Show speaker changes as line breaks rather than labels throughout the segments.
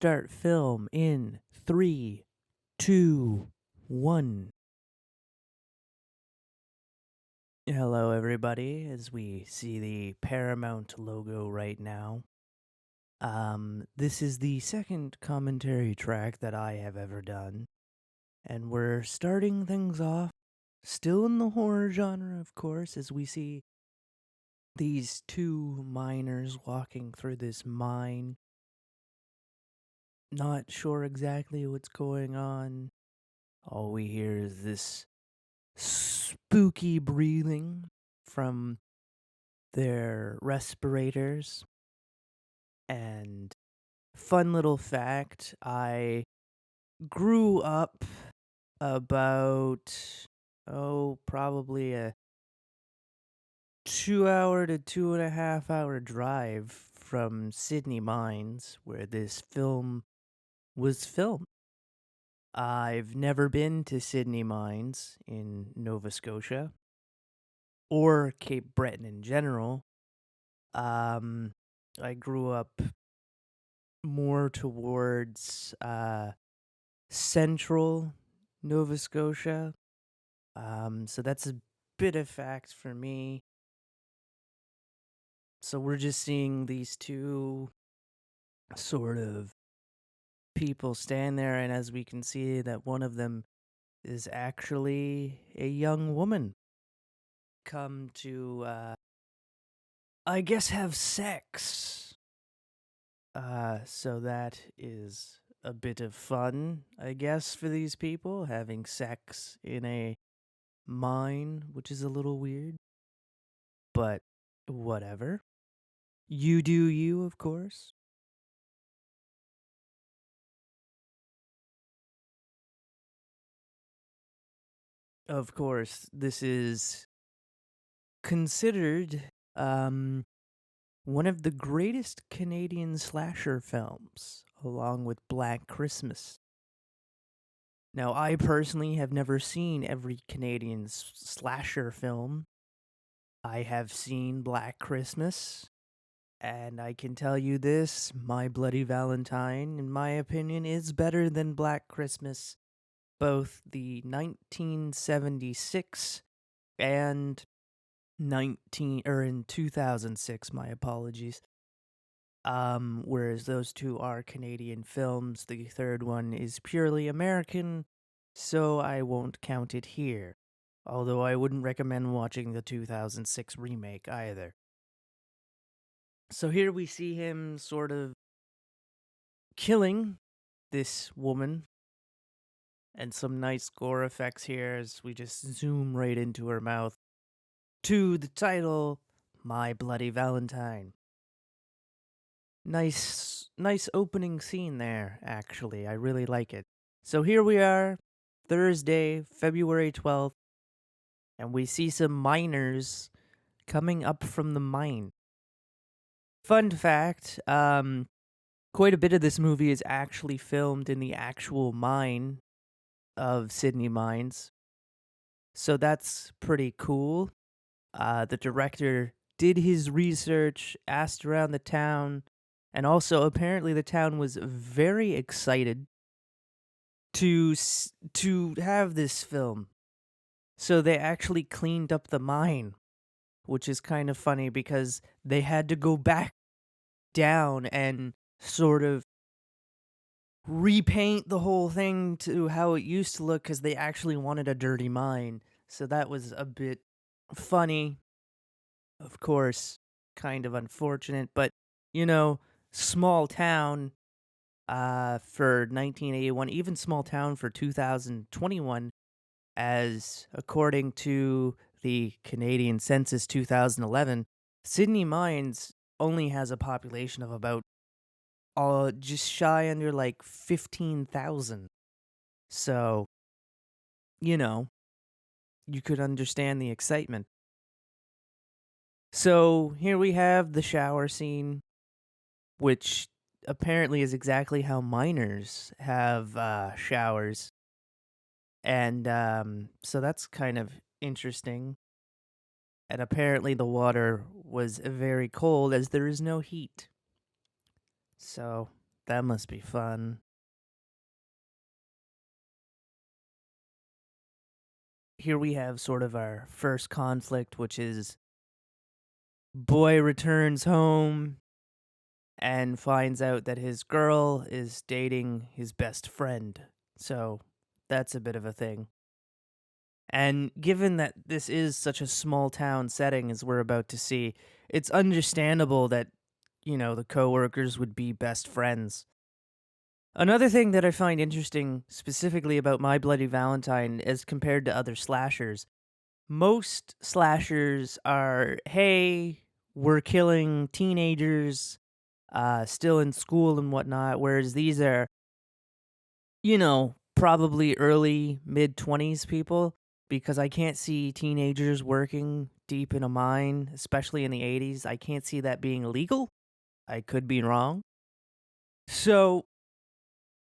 Start film in three, two, one. Hello, everybody, as we see the Paramount logo right now. This is the second commentary track that I have ever done, and we're starting things off still in the horror genre, of course, as we see these two miners walking through this mine. Not sure exactly what's going on. All we hear is this spooky breathing from their respirators. And fun little fact, I grew up about, probably a 2 hour to 2.5 hour drive from Sydney Mines, where this film was filmed. I've never been to Sydney Mines in Nova Scotia or Cape Breton in general. Um, I grew up more towards central Nova Scotia. So that's a bit of fact for me. So we're just seeing these two sort of people stand there, and as we can see, that one of them is actually a young woman come to, I guess, have sex. So that is a bit of fun, I guess, for these people, having sex in a mine, which is a little weird, but whatever. You do you, of course. Of course, this is considered one of the greatest Canadian slasher films, along with Black Christmas. Now, I personally have never seen every Canadian slasher film. I have seen Black Christmas, and I can tell you this, My Bloody Valentine, in my opinion, is better than Black Christmas, both the 1976 and in 2006, my apologies. Whereas those two are Canadian films, the third one is purely American, so I won't count it here. Although I wouldn't recommend watching the 2006 remake either. So here we see him sort of killing this woman, and some nice gore effects here as we just zoom right into her mouth to the title, My Bloody Valentine. Nice opening scene there, actually. I really like it. So here we are, Thursday, February 12th, and we see some miners coming up from the mine. Fun fact, quite a bit of this movie is actually filmed in the actual mine of Sydney Mines. So that's pretty cool. The director did his research, asked around the town, and also apparently the town was very excited to have this film. So they actually cleaned up the mine, which is kind of funny because they had to go back down and sort of repaint the whole thing to how it used to look because they actually wanted a dirty mine. So that was a bit funny, of course, kind of unfortunate, but you know, small town for 1981, even small town for 2021, as according to the Canadian Census 2011, Sydney Mines only has a population of about just shy under like 15,000. So, you know, you could understand the excitement. So, here we have the shower scene, which apparently is exactly how miners have showers. And so that's kind of interesting. And apparently the water was very cold as there is no heat. So That must be fun. Here we have sort of our first conflict, which is boy returns home and finds out that his girl is dating his best friend. So that's a bit of a thing. And given that this is such a small town setting, as we're about to see, it's understandable that, the coworkers would be best friends. Another thing that I find interesting specifically about My Bloody Valentine as compared to other slashers, most slashers are, hey, we're killing teenagers, still in school and whatnot, whereas these are, probably early, mid 20s people, because I can't see teenagers working deep in a mine, especially in the 80s. I can't see that being legal. I could be wrong. So,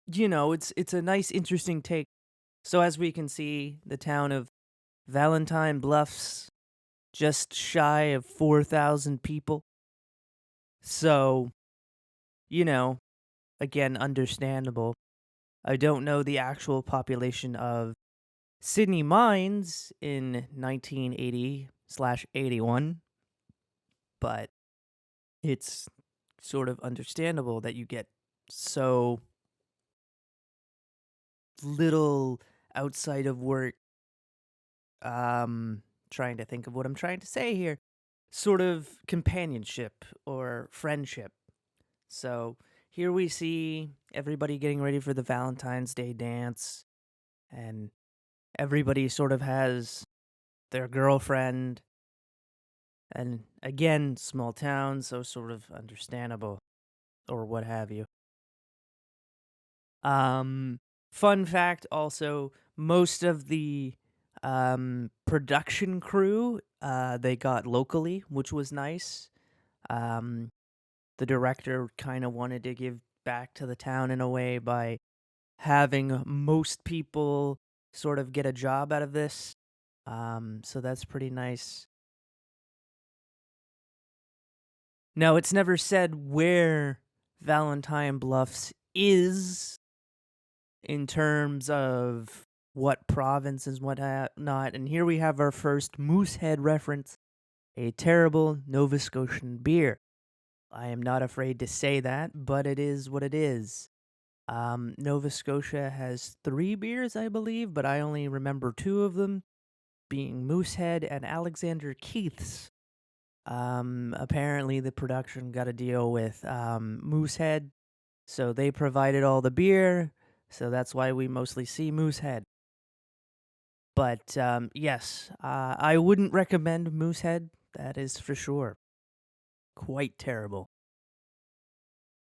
it's a nice, interesting take. So, as we can see, the town of Valentine Bluffs, just shy of 4,000 people. So, you know, again, understandable. I don't know the actual population of Sydney Mines in 1980/81, but it's sort of understandable that you get so little outside of work. Trying to think of what I'm trying to say here. Sort of companionship or friendship. So here we see everybody getting ready for the Valentine's Day dance, and everybody sort of has their girlfriend. And again, small town, so sort of understandable or what have you. Um, Fun fact also, most of the production crew they got locally, which was nice. Um, the director kind of wanted to give back to the town in a way by having most people sort of get a job out of this. So that's pretty nice. Now, it's never said where Valentine Bluffs is in terms of what province and what not. And here we have our first Moosehead reference, a terrible Nova Scotian beer. I am not afraid to say that, but it is what it is. Nova Scotia has 3 beers, I believe, but I only remember 2 of them, being Moosehead and Alexander Keith's. Apparently the production got a deal with Moosehead, so they provided all the beer, so that's why we mostly see Moosehead. But yes, I wouldn't recommend Moosehead, that is for sure. Quite terrible.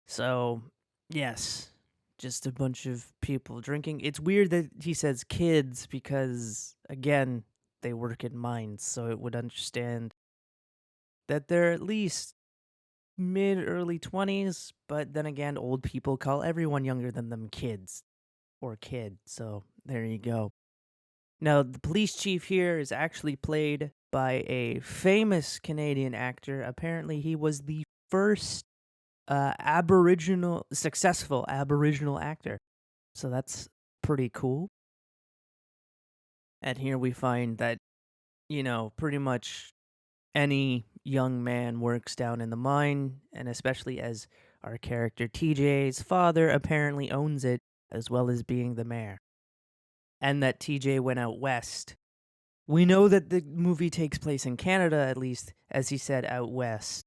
So, yes, just a bunch of people drinking. It's weird that he says kids because, again, they work in mines, so it would understand that they're at least mid early 20s, but then again, old people call everyone younger than them kids or kid, so there you go. Now, the police chief here is actually played by a famous Canadian actor. Apparently, he was the first successful Aboriginal actor. So that's pretty cool. And here we find that, pretty much any young man works down in the mine, and especially as our character TJ's father apparently owns it, as well as being the mayor. And that TJ went out west. We know that the movie takes place in Canada, at least, as he said, out west.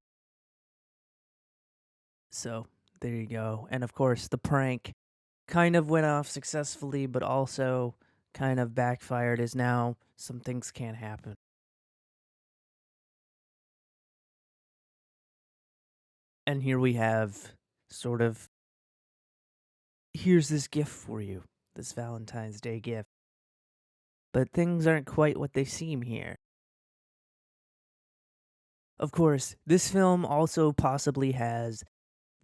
So there you go. And of course, the prank kind of went off successfully, but also kind of backfired, as now some things can't happen. And here we have sort of, here's this gift for you, this Valentine's Day gift. But things aren't quite what they seem here. Of course, this film also possibly has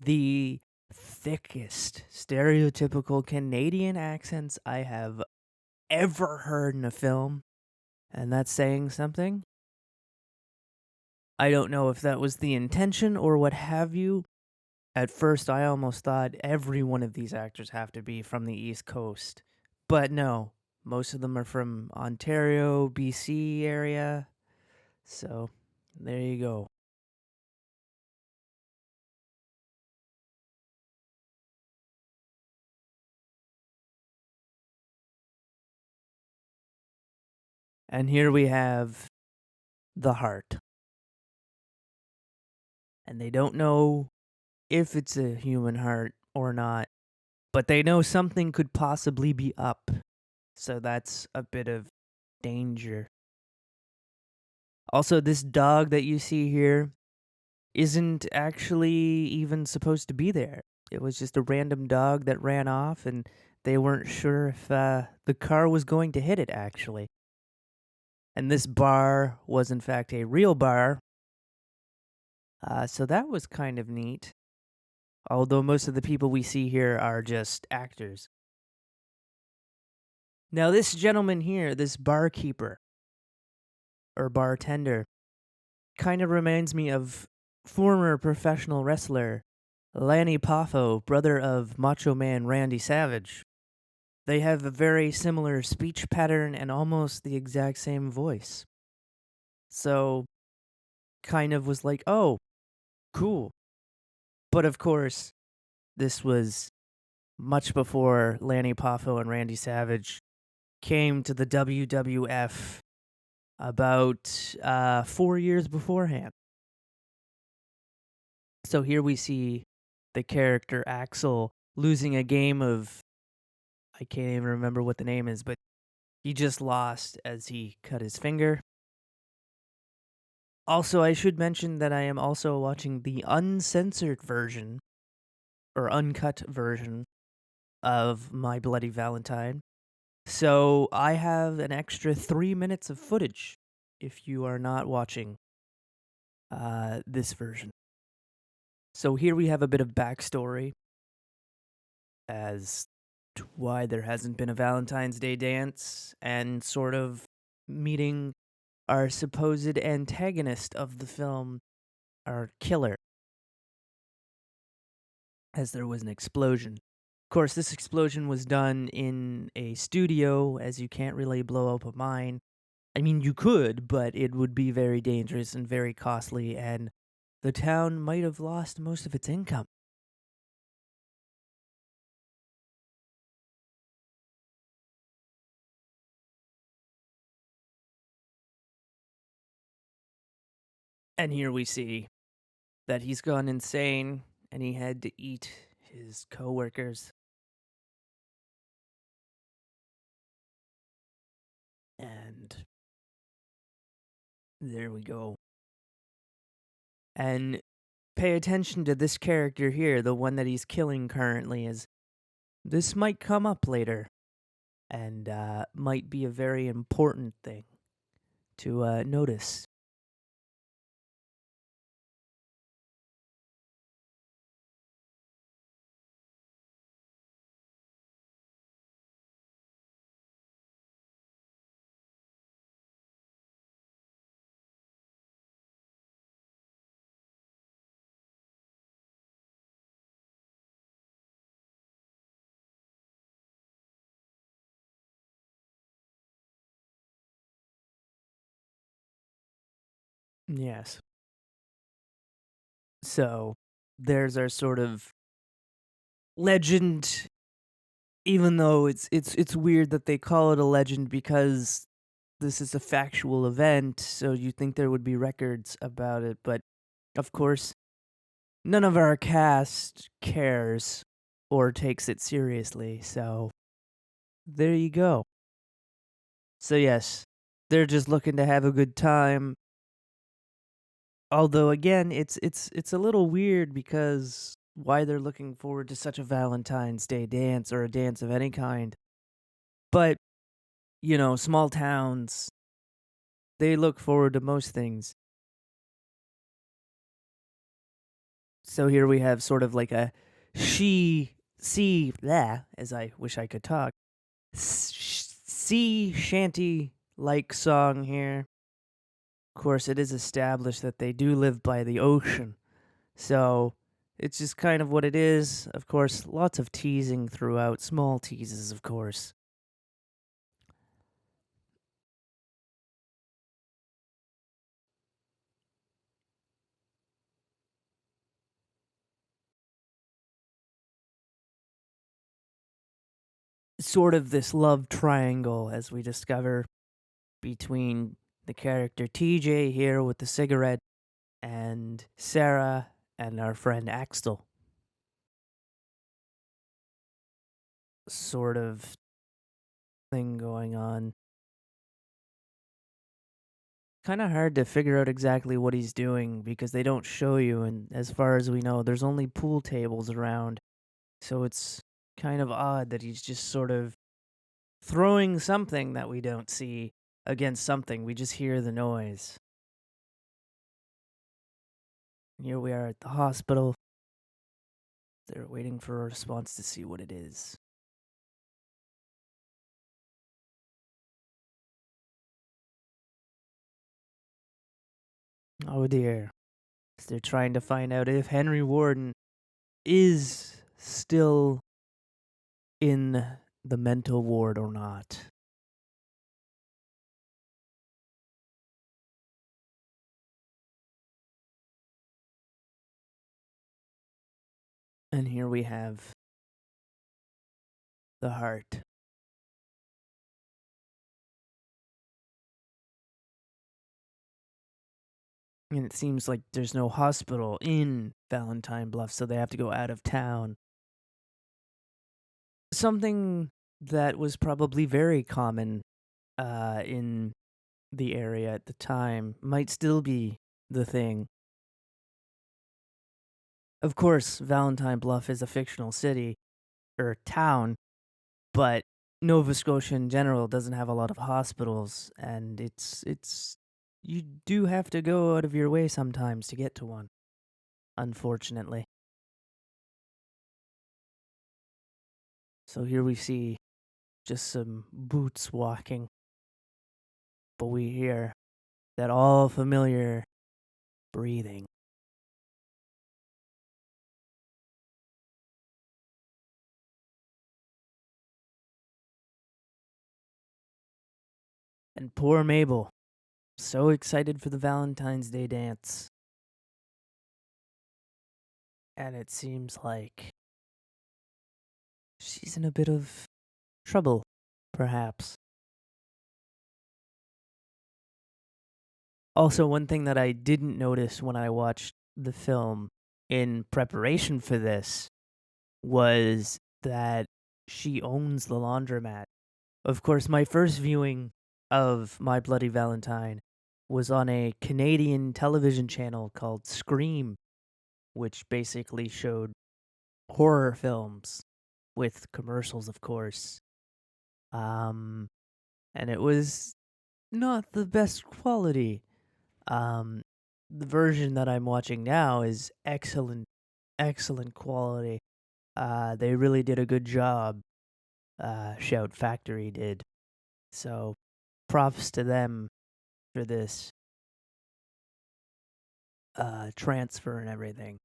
the thickest stereotypical Canadian accents I have ever heard in a film, and that's saying something. I don't know if that was the intention or what have you, At first, I almost thought every one of these actors have to be from the East Coast. But no, most of them are from Ontario, BC area. So, there you go. And here we have the heart. And they don't know if it's a human heart or not, but they know something could possibly be up. So that's a bit of danger. Also, this dog that you see here isn't actually even supposed to be there. It was just a random dog that ran off, and they weren't sure if the car was going to hit it, actually. And this bar was, in fact, a real bar. So that was kind of neat. Although most of the people we see here are just actors. Now, this gentleman here, this barkeeper or bartender, kind of reminds me of former professional wrestler Lanny Poffo, brother of Macho Man Randy Savage. They have a very similar speech pattern and almost the exact same voice. So, kind of was like, oh, cool. But of course, this was much before Lanny Poffo and Randy Savage came to the WWF about 4 years beforehand. So here we see the character Axel losing a game of, I can't even remember what the name is, but he just lost as he cut his finger. Also, I should mention that I am also watching the uncensored version or uncut version of My Bloody Valentine. So I have an extra 3 minutes of footage if you are not watching this version. So here we have a bit of backstory as to why there hasn't been a Valentine's Day dance and sort of meeting our supposed antagonist of the film, our killer, as there was an explosion. Of course, this explosion was done in a studio, as you can't really blow up a mine. I mean, you could, but it would be very dangerous and very costly, and the town might have lost most of its income. And here we see that he's gone insane and he had to eat his coworkers. And there we go. And pay attention to this character here, the one that he's killing currently, is this might come up later and might be a very important thing to notice. Yes. So there's our sort of legend, even though it's weird that they call it a legend because this is a factual event, so you think there would be records about it, but of course none of our cast cares or takes it seriously, so there you go. So yes, they're just looking to have a good time. Although again, it's a little weird because why they're looking forward to such a Valentine's Day dance or a dance of any kind. But, small towns, they look forward to most things. So here we have sort of like a as I wish I could talk, sea shanty like song here. Of course, it is established that they do live by the ocean. So It's just kind of what it is. Of course, lots of teasing throughout, small teases, of course. Sort of this love triangle, as we discover, between the character TJ here with the cigarette and Sarah and our friend Axel. Sort of thing going on. Kind of hard to figure out exactly what he's doing because they don't show you, and as far as we know, there's only pool tables around. So it's kind of odd that he's just sort of throwing something that we don't see against something. We just hear the noise. Here we are at the hospital. They're waiting for a response to see what it is. Oh dear. They're trying to find out if Henry Warden is still in the mental ward or not. And here we have the heart. And it seems like there's no hospital in Valentine Bluff, so they have to go out of town. Something that was probably very common in the area at the time might still be the thing. Of course, Valentine Bluff is a fictional city or town, but Nova Scotia in general doesn't have a lot of hospitals, and it's you do have to go out of your way sometimes to get to one, unfortunately. So here we see just some boots walking, but we hear that all familiar breathing. And poor Mabel, so excited for the Valentine's Day dance. And it seems like she's in a bit of trouble, perhaps. Also, one thing that I didn't notice when I watched the film in preparation for this was that she owns the laundromat. Of course, my first viewing of My Bloody Valentine was on a Canadian television channel called Scream, which basically showed horror films with commercials, of course. Um, and it was not the best quality. Um, the version that I'm watching now is excellent, excellent quality. They really did a good job. Shout Factory did. So, props to them for this transfer and everything.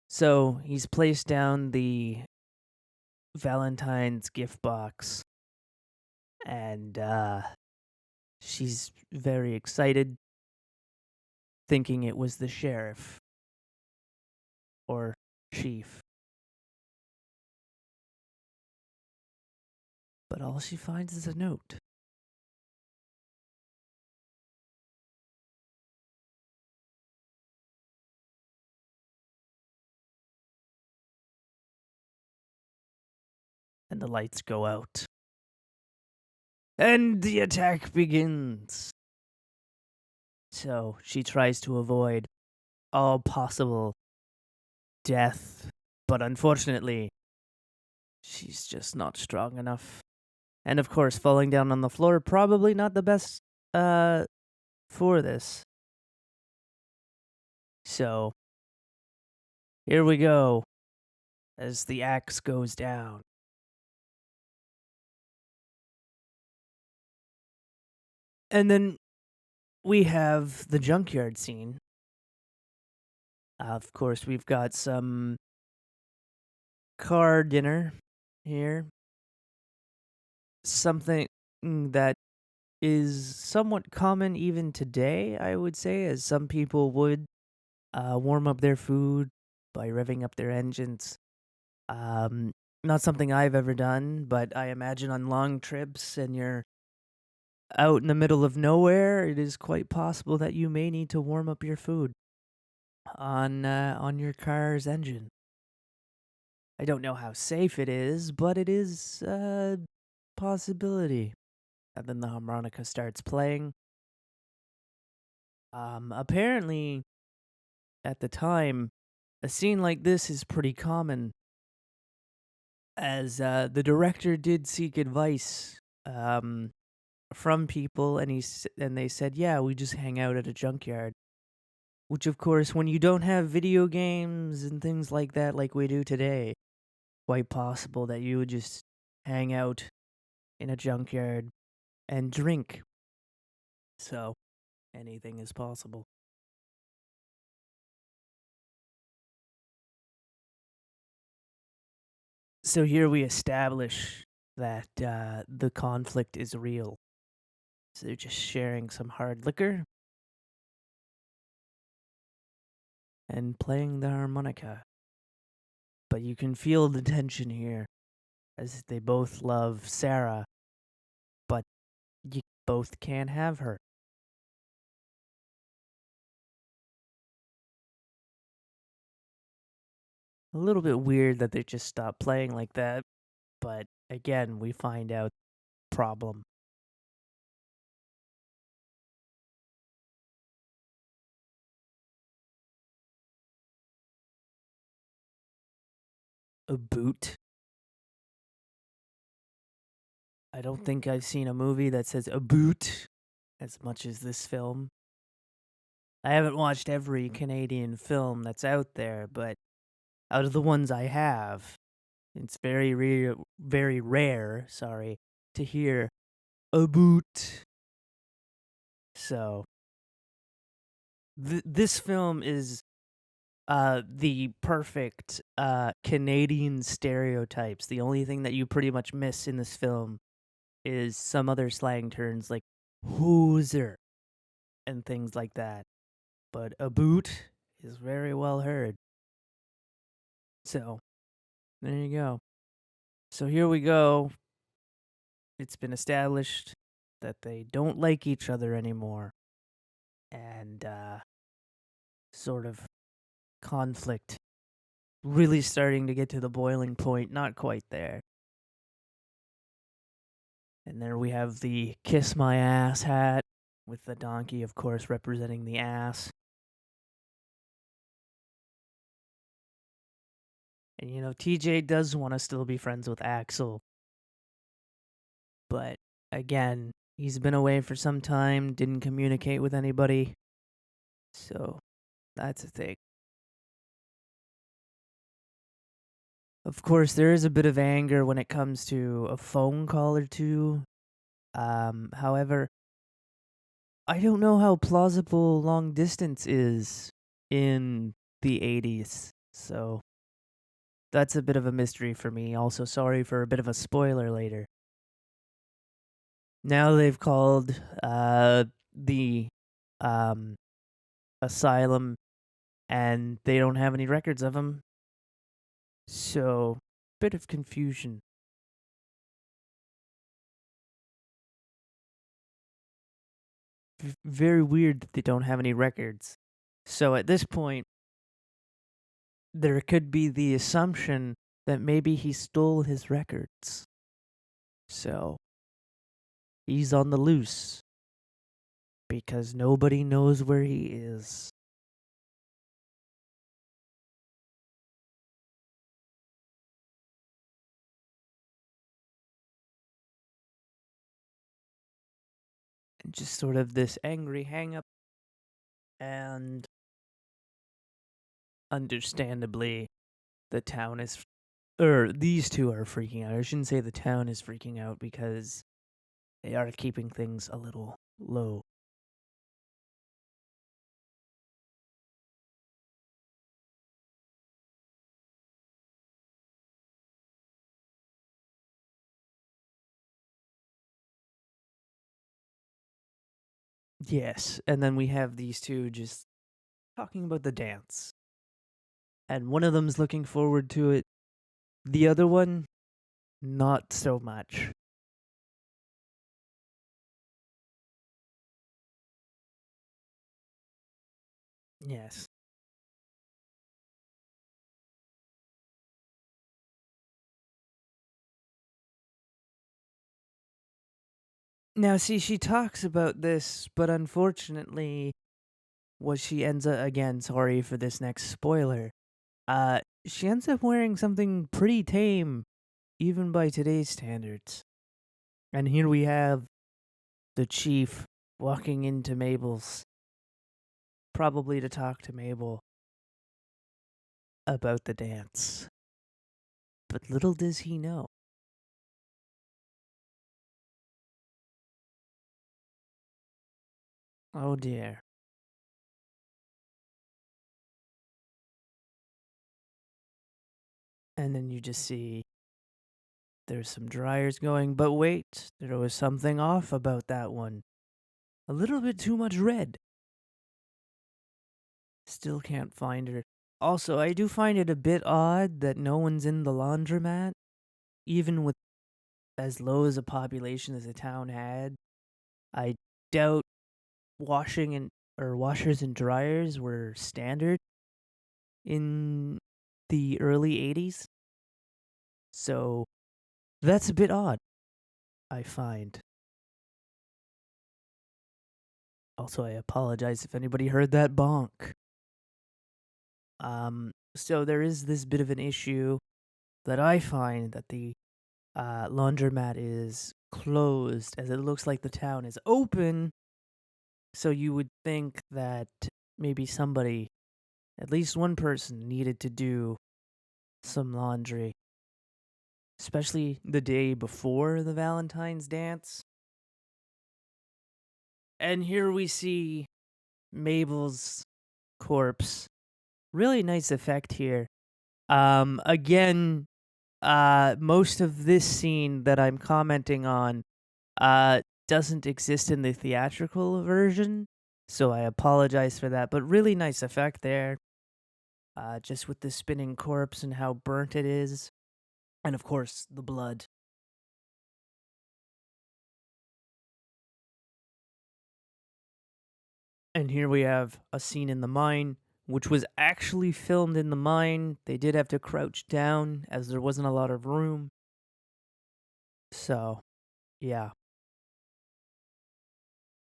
So he's placed down the Valentine's gift box, and she's very excited, thinking it was the sheriff or chief. But all she finds is a note. And the lights go out. And the attack begins. So she tries to avoid all possible death, but unfortunately, she's just not strong enough. And of course, falling down on the floor, probably not the best for this. So, here we go as the axe goes down. And then we have the junkyard scene Of course, we've got some car dinner here. Something that is somewhat common even today, I would say, as some people would warm up their food by revving up their engines. Um, Not something I've ever done, but I imagine on long trips and you're out in the middle of nowhere, it is quite possible that you may need to warm up your food on your car's engine. I don't know how safe it is, but it is a possibility. And then the harmonica starts playing. Apparently, at the time, a scene like this is pretty common, as the director did seek advice from people, and and they said, "Yeah, we just hang out at a junkyard." Which, of course, when you don't have video games and things like that, like we do today, quite possible that you would just hang out in a junkyard and drink. So anything is possible. So here we establish that the conflict is real. So they're just sharing some hard liquor and playing the harmonica. But you can feel the tension here as they both love Sarah, but you both can't have her. A little bit weird that they just stopped playing like that, but again, we find out problem. A boot. I don't think I've seen a movie that says a boot as much as this film. I haven't watched every Canadian film that's out there, but out of the ones I have, it's very rare, sorry, to hear a boot. So, this film is the perfect Canadian stereotypes. The only thing that you pretty much miss in this film is some other slang terms like hooser and things like that. But a boot is very well heard. So, there you go. So here we go. It's been established that they don't like each other anymore. And sort of conflict really starting to get to the boiling point, not quite there. And there we have the kiss my ass hat with the donkey, of course, representing the ass. And TJ does want to still be friends with Axel, but again, he's been away for some time, didn't communicate with anybody. So that's a thing. Of course, there is a bit of anger when it comes to a phone call or two. However, I don't know how plausible long distance is in the 80s. So that's a bit of a mystery for me. Also, sorry for a bit of a spoiler later. Now they've called the um asylum and they don't have any records of him. So, bit of confusion. Very weird that they don't have any records. So at this point, there could be the assumption that maybe he stole his records. So, he's on the loose because nobody knows where he is. And just sort of this angry hang up. And understandably, the town is. Or these two are freaking out. I shouldn't say the town is freaking out because they are keeping things a little low. Yes, and then we have these two just talking about the dance. And one of them's looking forward to it. The other one, not so much. Yes. Now, see, she talks about this, but unfortunately, what she ends up again, sorry for this next spoiler. She ends up wearing something pretty tame, even by today's standards. And here we have the chief walking into Mabel's, probably to talk to Mabel about the dance. But little does he know. Oh dear. And then you just see there's some dryers going, but wait, there was something off about that one. A little bit too much red. Still can't find her. Also, I do find it a bit odd that no one's in the laundromat, even with as low as a population as the town had. I doubt washing and or washers and dryers were standard in the early 80s. So that's a bit odd, I find. Also, I apologize if anybody heard that bonk. So there is this bit of an issue that I find that the laundromat is closed as it looks like the town is open. So you would think that maybe somebody, at least one person, needed to do some laundry, especially the day before the Valentine's dance. And here we see Mabel's corpse. Really nice effect here. Again, most of this scene that I'm commenting on uh doesn't exist in the theatrical version, so I apologize for that, but really nice effect there. Just with the spinning corpse and how burnt it is, and of course the blood. And here we have a scene in the mine, which was actually filmed in the mine. They did have to crouch down as there wasn't a lot of room. So, yeah,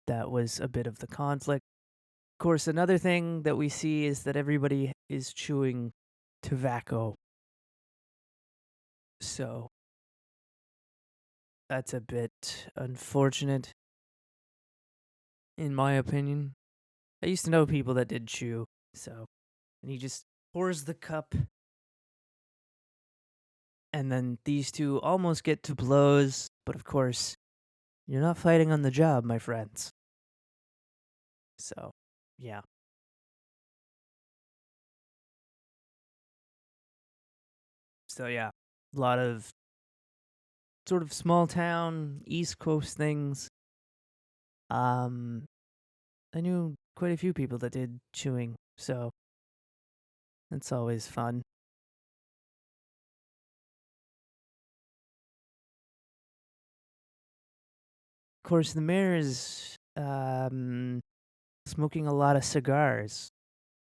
that was a bit of the conflict. Of course, another thing that we see is that everybody is chewing tobacco. So, that's a bit unfortunate, in my opinion. I used to know people that did chew, so. And he just pours the cup, and then these two almost get to blows, but of course, you're not fighting on the job, my friends. So, yeah. So, yeah. A lot of sort of small town, East Coast things. Um, I knew quite a few people that did chewing, so it's always fun. Of course, the mayor is smoking a lot of cigars,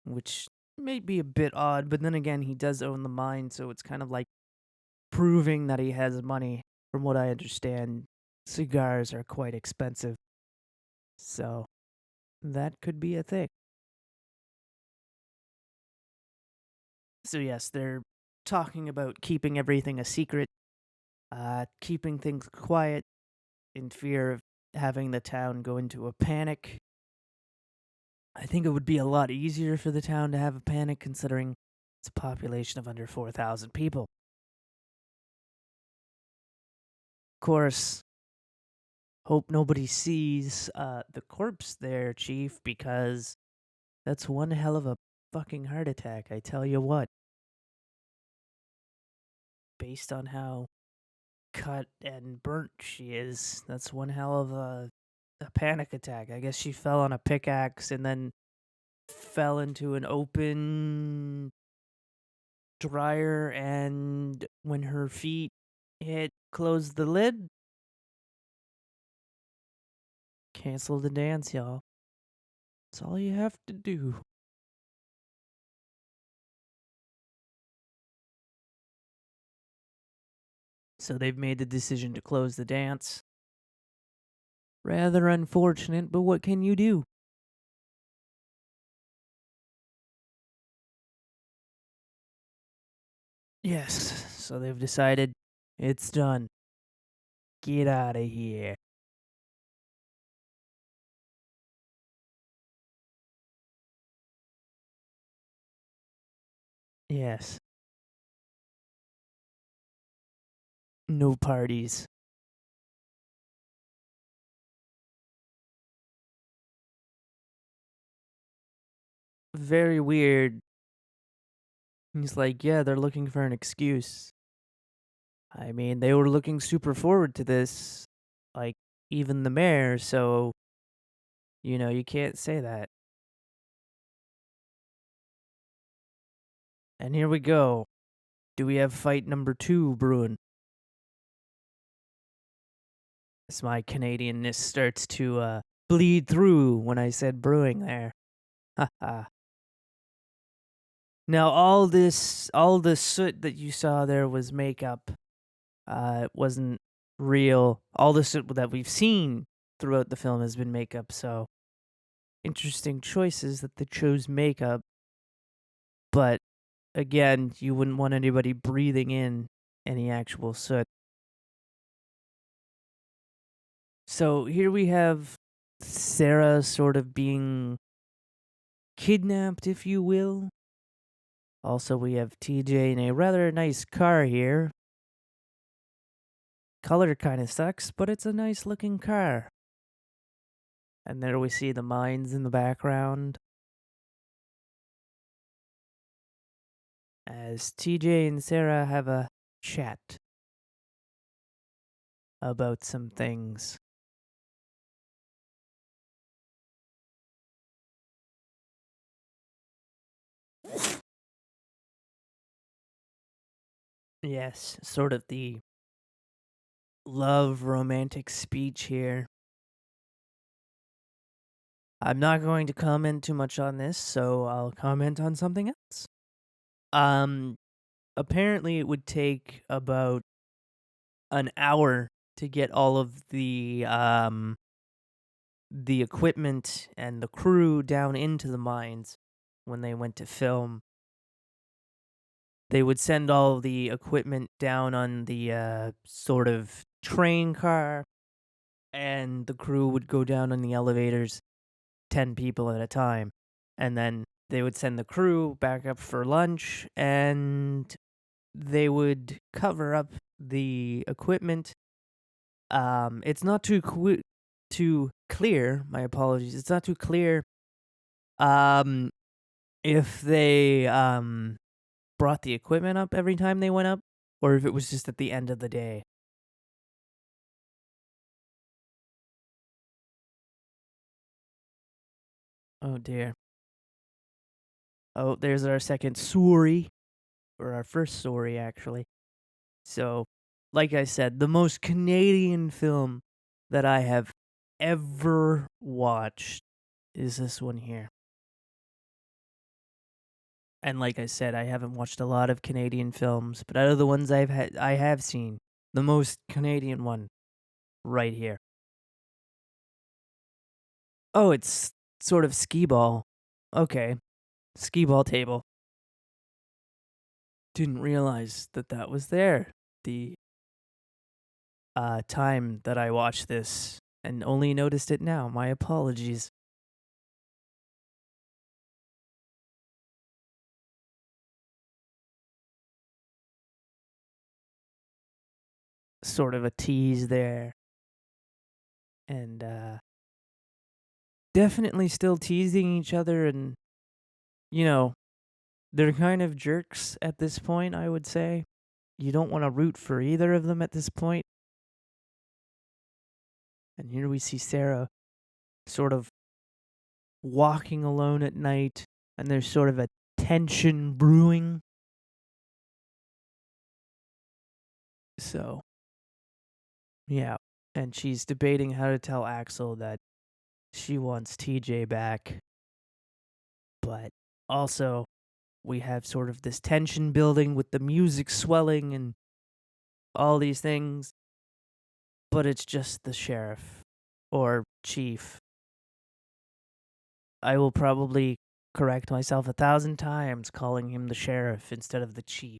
which may be a bit odd, but then again, he does own the mine, so it's kind of like proving that he has money. From what I understand, cigars are quite expensive, so that could be a thing. So, yes, they're talking about keeping everything a secret, keeping things quiet in fear of having the town go into a panic. I think it would be a lot easier for the town to have a panic considering it's a population of under 4,000 people. Of course, hope nobody sees the corpse there, Chief, because that's one hell of a fucking heart attack, I tell you what. Based on how cut and burnt she is, that's one hell of a a panic attack. I guess she fell on a pickaxe and then fell into an open dryer, and when her feet hit close the lid, cancel the dance, y'all. That's all you have to do. So they've made the decision to close the dance. Rather unfortunate, but what can you do? Yes, so they've decided it's done. Get out of here. Yes, no parties. Very weird. He's like, yeah, they're looking for an excuse. I mean, they were looking super forward to this. Like, even the mayor, so, you can't say that. And here we go. Do we have fight number 2 brewing? As my Canadianness starts to bleed through when I said brewing there. Haha. Now all the soot that you saw there was makeup. It wasn't real. All the soot that we've seen throughout the film has been makeup, so interesting choices that they chose makeup. But again, you wouldn't want anybody breathing in any actual soot. So here we have Sarah sort of being kidnapped, if you will. Also, we have TJ in a rather nice car here. Color kind of sucks, but it's a nice looking car. And there we see the mines in the background. As TJ and Sarah have a chat about some things. Yes, sort of the love romantic speech here. I'm not going to comment too much on this, so I'll comment on something else. Um, Apparently it would take about an hour to get all of the equipment and the crew down into the mines when they went to film. They would send all the equipment down on the sort of train car, and the crew would go down on the elevators, 10 people at a time. And then they would send the crew back up for lunch, and they would cover up the equipment. It's not too clear. My apologies. It's not too clear. Um, if they brought the equipment up every time they went up, or if it was just at the end of the day. Oh dear. Oh, there's our second story, or our first story actually. So, like I said, the most Canadian film that I have ever watched is this one here. And like I said, I haven't watched a lot of Canadian films, but out of the ones I have seen, the most Canadian one right here. Oh, it's sort of skee ball. Okay. Skee ball table. Didn't realize that that was there. The time that I watched this and only noticed it now. My apologies. Sort of a tease there. And definitely still teasing each other, and you know, they're kind of jerks at this point, I would say. You don't want to root for either of them at this point. And here we see Sarah sort of walking alone at night, and there's sort of a tension brewing. So, yeah. And she's debating how to tell Axel that she wants TJ back. But also, we have sort of this tension building with the music swelling and all these things. But it's just the sheriff or chief. I will probably correct myself 1,000 times calling him the sheriff instead of the chief.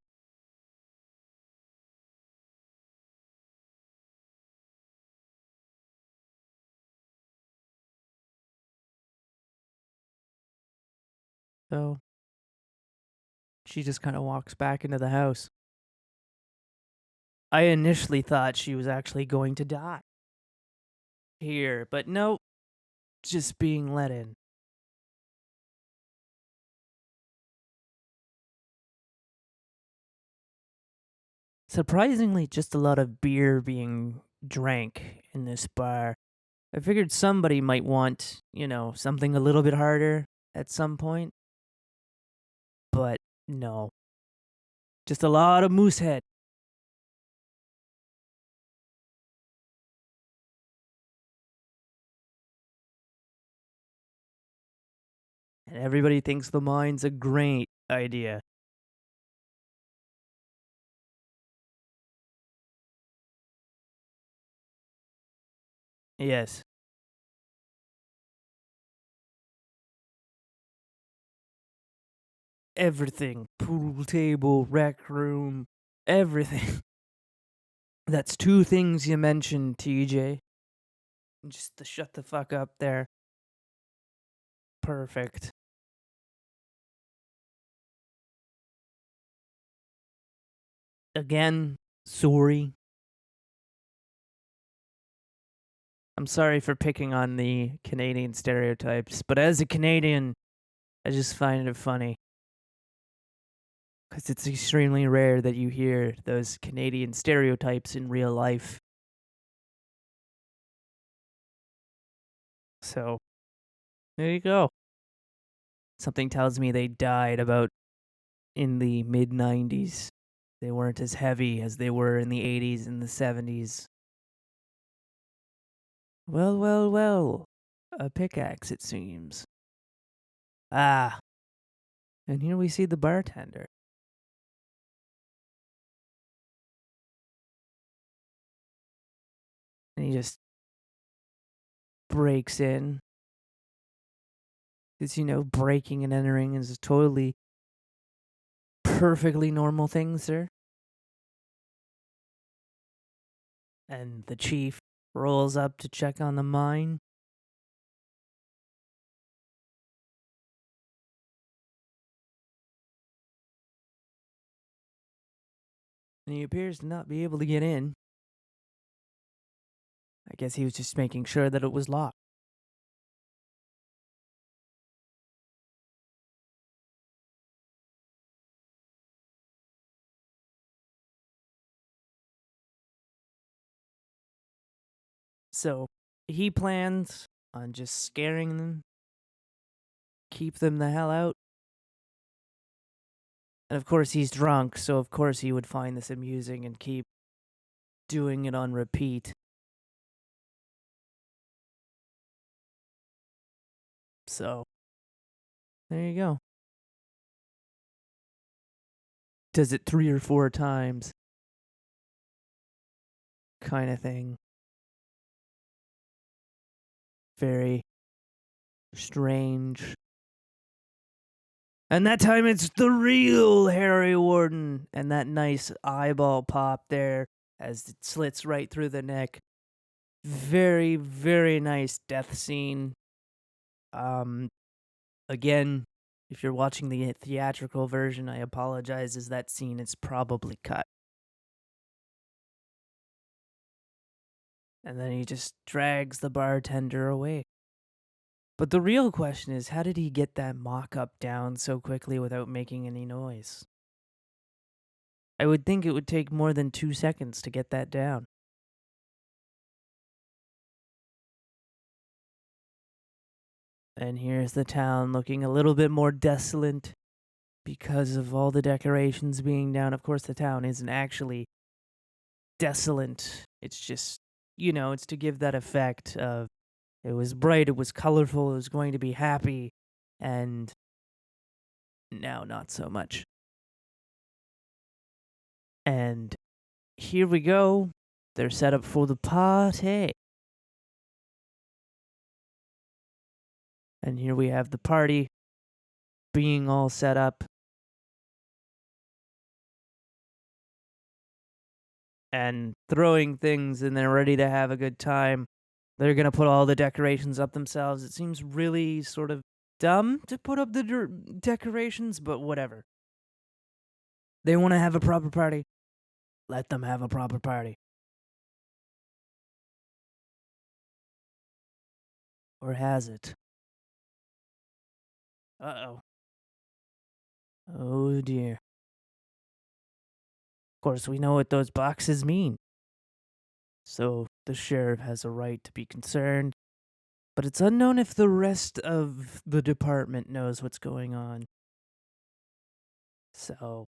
So she just kind of walks back into the house. I initially thought she was actually going to die here, but nope, just being let in. Surprisingly, just a lot of beer being drank in this bar. I figured somebody might want, something a little bit harder at some point, but no. Just a lot of Moosehead. And everybody thinks the mine's a great idea. Yes. Everything. Pool table, rec room, everything. That's two things you mentioned, TJ. Just to shut the fuck up there. Perfect. Again, sorry. I'm sorry for picking on the Canadian stereotypes, but as a Canadian, I just find it funny. Because it's extremely rare that you hear those Canadian stereotypes in real life. So, there you go. Something tells me they died about in the mid 90s. They weren't as heavy as they were in the 80s and the 70s. Well, well, well. A pickaxe, it seems. Ah, and here we see the bartender. And he just breaks in. Because, breaking and entering is a totally perfectly normal thing, sir. And the chief rolls up to check on the mine. And he appears to not be able to get in. I guess he was just making sure that it was locked. So he plans on just scaring them, keep them the hell out. And of course, he's drunk, so of course he would find this amusing and keep doing it on repeat. So, there you go. Does it 3 or 4 times, kind of thing. Very strange. And that time it's the real Harry Warden, and that nice eyeball pop there as it slits right through the neck. Very, very nice death scene. Um, Again, if you're watching the theatrical version, I apologize, as that scene is probably cut. And then he just drags the bartender away. But the real question is, how did he get that mock-up down so quickly without making any noise? I would think it would take more than 2 seconds to get that down. And here's the town looking a little bit more desolate because of all the decorations being down. Of course, the town isn't actually desolate. It's just, it's to give that effect of it was bright, it was colorful, it was going to be happy, and now not so much. And here we go. They're set up for the party. And here we have the party being all set up. And throwing things and they're ready to have a good time. They're going to put all the decorations up themselves. It seems really sort of dumb to put up the decorations, but whatever. They want to have a proper party. Let them have a proper party. Or has it? Uh-oh. Oh dear. Of course, we know what those boxes mean. So the sheriff has a right to be concerned. But it's unknown if the rest of the department knows what's going on. So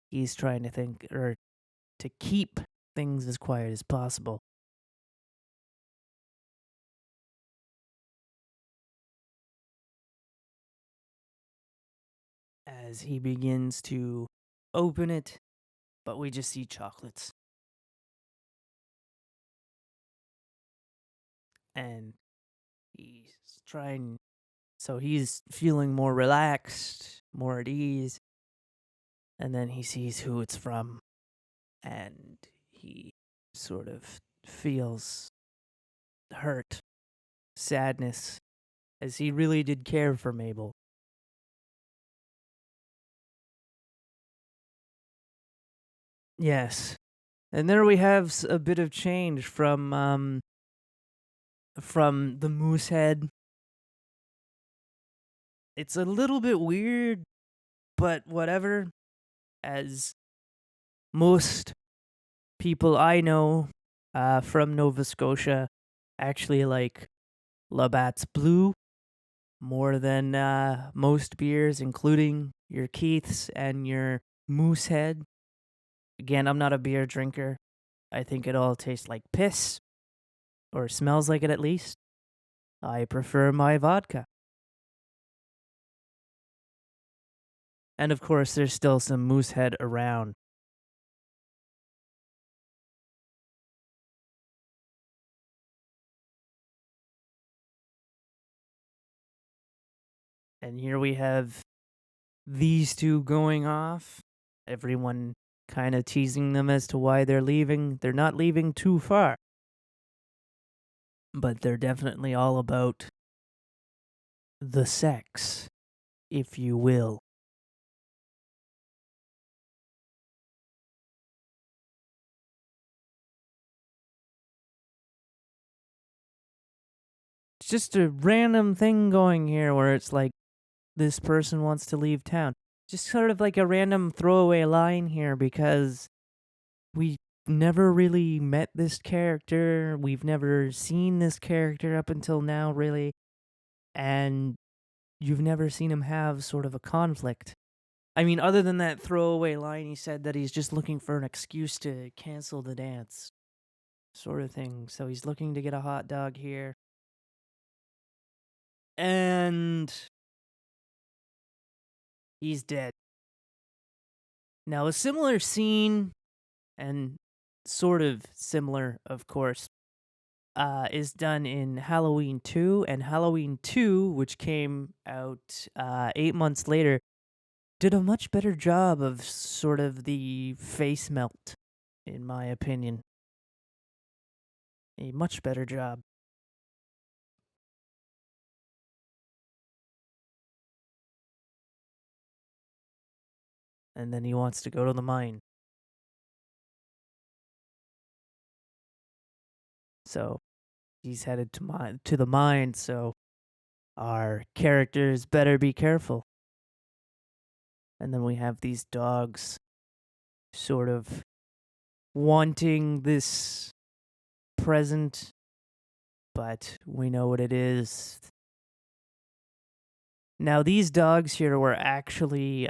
he's trying to think, or to keep things as quiet as possible. As he begins to open it, but we just see chocolates. And he's trying, so he's feeling more relaxed, more at ease. And then he sees who it's from, and he sort of feels hurt, sadness, as he really did care for Mabel. Yes. And there we have a bit of change from the moose head. It's a little bit weird, but whatever. As most people I know from Nova Scotia actually like Labatt's Blue more than most beers, including your Keith's and your Moosehead. Again, I'm not a beer drinker. I think it all tastes like piss, or smells like it at least. I prefer my vodka. And of course, there's still some Moosehead around. And here we have these two going off. Everyone kind of teasing them as to why they're leaving. They're not leaving too far, but they're definitely all about the sex, if you will. It's just a random thing going here where it's like this person wants to leave town. Just sort of like a random throwaway line here because we never really met this character. We've never seen this character up until now, really. And you've never seen him have sort of a conflict. I mean, other than that throwaway line, he said that he's just looking for an excuse to cancel the dance, sort of thing. So he's looking to get a hot dog here. And he's dead. Now, a similar scene, and sort of similar, of course, is done in Halloween 2. And Halloween 2, which came out 8 months later, did a much better job of sort of the face melt, in my opinion. A much better job. And then he wants to go to the mine. So he's headed to the mine, so our characters better be careful. And then we have these dogs sort of wanting this present, but we know what it is. Now, these dogs here were actually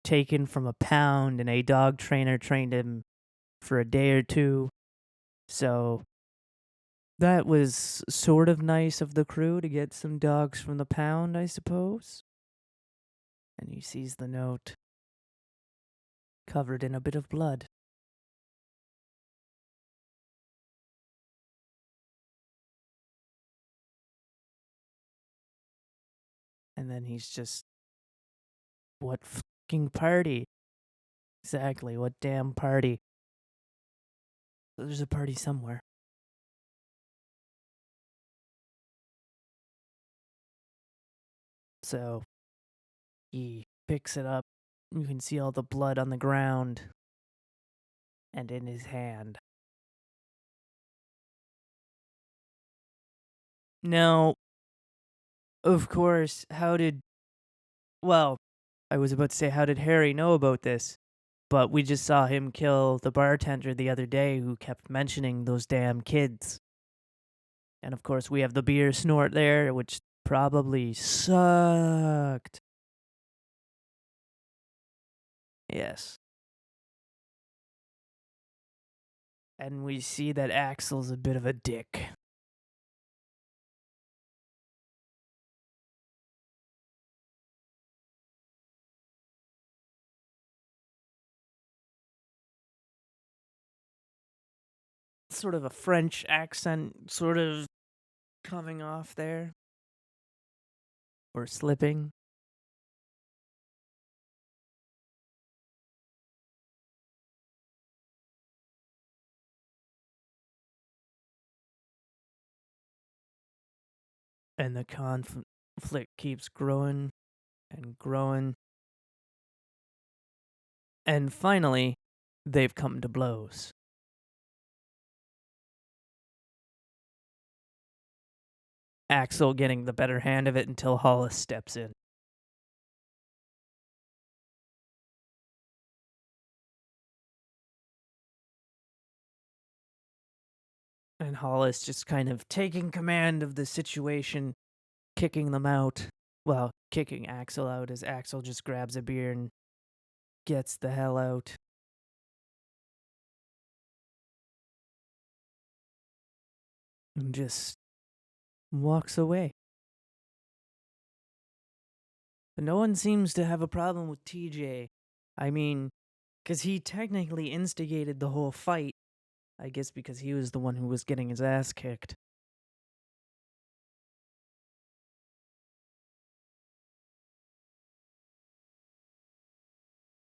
taken from a pound, and a dog trainer trained him for a day or two. So that was sort of nice of the crew to get some dogs from the pound, I suppose. And he sees the note covered in a bit of blood. And then he's just, what fucking party? Exactly, what damn party? There's a party somewhere. So he picks it up. You can see all the blood on the ground and in his hand. Now, of course, well, I was about to say, how did Harry know about this? But we just saw him kill the bartender the other day who kept mentioning those damn kids. And of course, we have the beer snort there, which probably sucked. Yes. And we see that Axel's a bit of a dick. Sort of a French accent, sort of coming off there. Or slipping. And the conflict keeps growing and growing. And finally, they've come to blows. Axel getting the better hand of it until Hollis steps in. And Hollis just kind of taking command of the situation, kicking them out. Well, kicking Axel out as Axel just grabs a beer and gets the hell out. And just walks away. But no one seems to have a problem with TJ. I mean, because he technically instigated the whole fight. I guess because he was the one who was getting his ass kicked.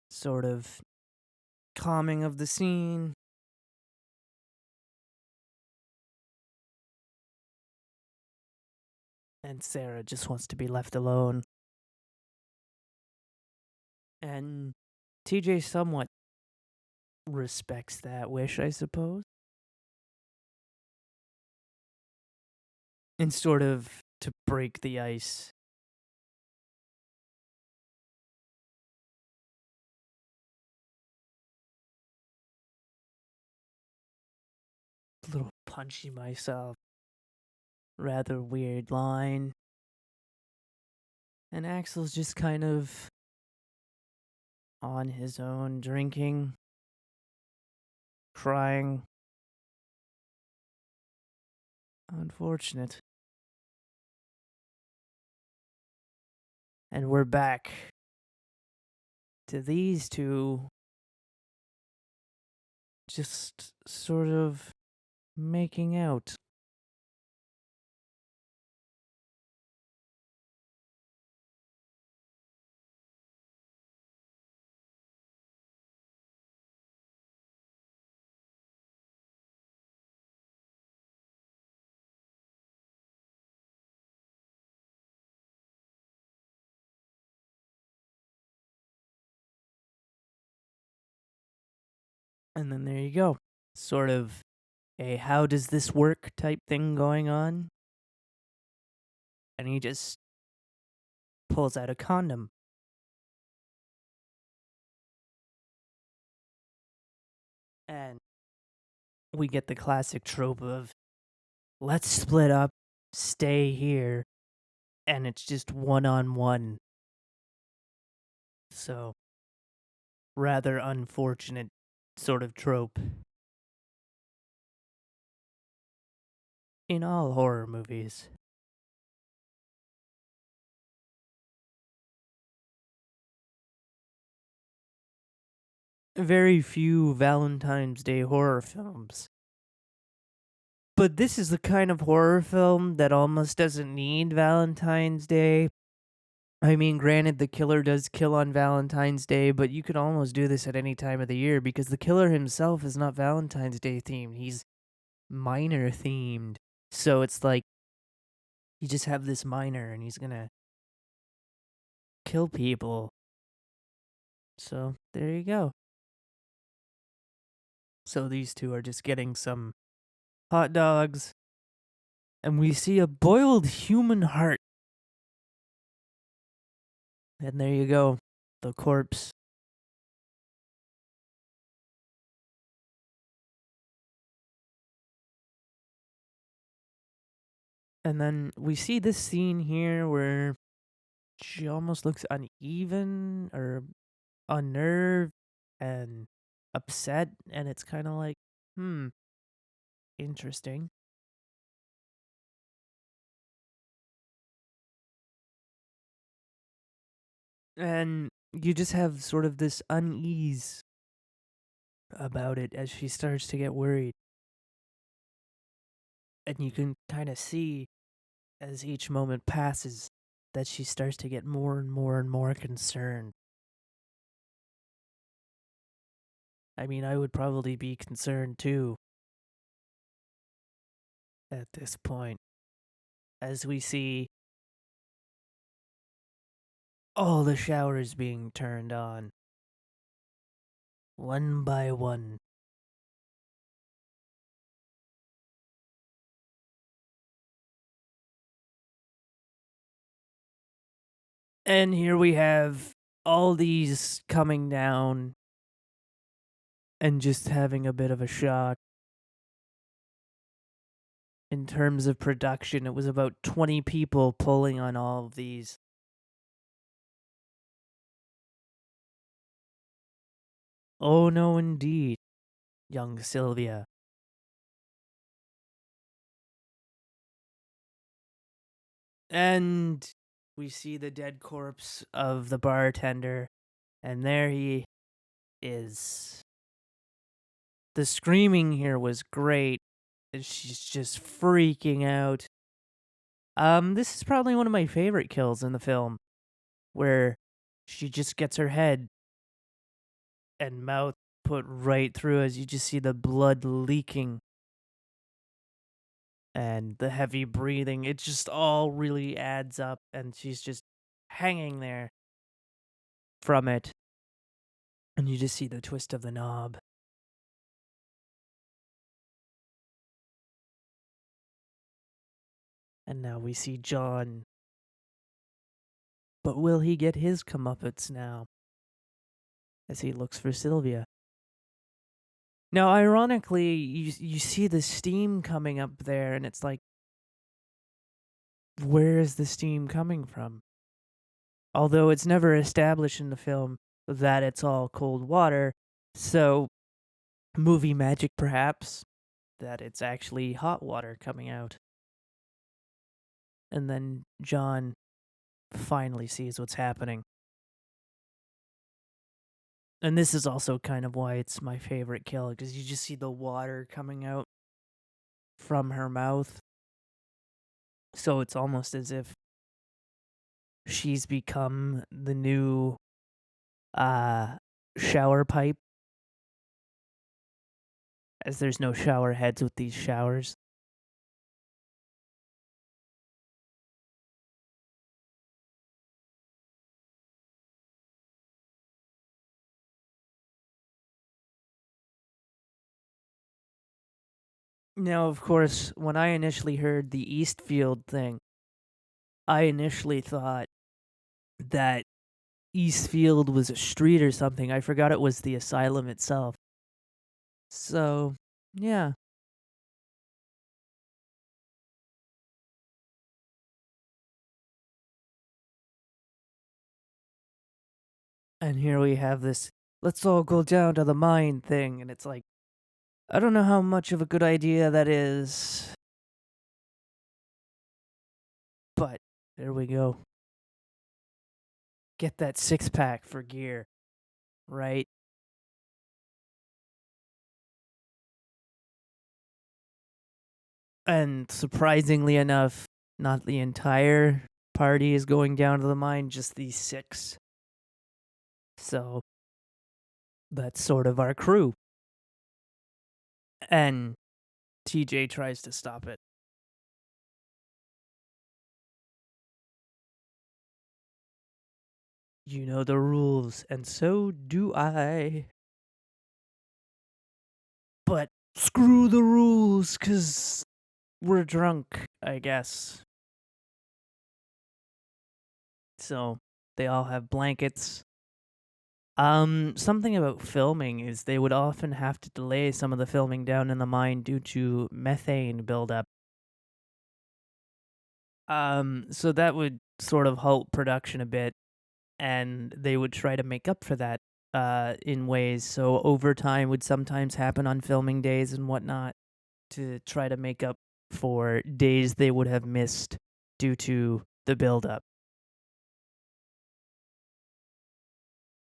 Sort of calming of the scene. And Sarah just wants to be left alone. And TJ somewhat respects that wish, I suppose. And sort of to break the ice. A little punchy myself. Rather weird line. And Axel's just kind of on his own, drinking, crying. Unfortunate. And we're back to these two just sort of making out. And then there you go. Sort of a how does this work type thing going on. And he just pulls out a condom. And we get the classic trope of let's split up, stay here, and it's just one on one. So, rather unfortunate sort of trope in all horror movies. Very few Valentine's Day horror films. But this is the kind of horror film that almost doesn't need Valentine's Day. I mean, granted, the killer does kill on Valentine's Day, but you could almost do this at any time of the year because the killer himself is not Valentine's Day themed. He's minor themed. So it's like you just have this minor and he's gonna kill people. So there you go. So these two are just getting some hot dogs, and we see a boiled human heart. And there you go, the corpse. And then we see this scene here where she almost looks uneven or unnerved and upset, and it's kind of like, interesting. And you just have sort of this unease about it as she starts to get worried. And you can kind of see as each moment passes that she starts to get more and more and more concerned. I mean, I would probably be concerned too at this point as we see all the showers being turned on one by one. And here we have all these coming down and just having a bit of a shock. In terms of production, it was about 20 people pulling on all of these. Oh no, indeed, young Sylvia. And we see the dead corpse of the bartender, and there he is. The screaming here was great. She's just freaking out. This is probably one of my favorite kills in the film, where she just gets her head and mouth put right through as you just see the blood leaking and the heavy breathing. It just all really adds up, and she's just hanging there from it. And you just see the twist of the knob. And now we see John. But will he get his comeuppance now as he looks for Sylvia? Now, ironically, you see the steam coming up there, and it's like, where is the steam coming from? Although it's never established in the film that it's all cold water, so movie magic perhaps, that it's actually hot water coming out. And then John finally sees what's happening. And this is also kind of why it's my favorite kill, because you just see the water coming out from her mouth. So it's almost as if she's become the new shower pipe, as there's no shower heads with these showers. Now, of course, when I initially heard the Eastfield thing, I initially thought that Eastfield was a street or something. I forgot it was the asylum itself. So, yeah. And here we have this let's all go down to the mine thing. And it's like, I don't know how much of a good idea that is, but there we go. Get that six pack for gear, right? And surprisingly enough, not the entire party is going down to the mine, just these six. So that's sort of our crew. And TJ tries to stop it. You know the rules, and so do I. But screw the rules, 'cause we're drunk, I guess. So they all have blankets. Something about filming is they would often have to delay some of the filming down in the mine due to methane buildup. So that would sort of halt production a bit, and they would try to make up for that, in ways. So overtime would sometimes happen on filming days and whatnot to try to make up for days they would have missed due to the buildup.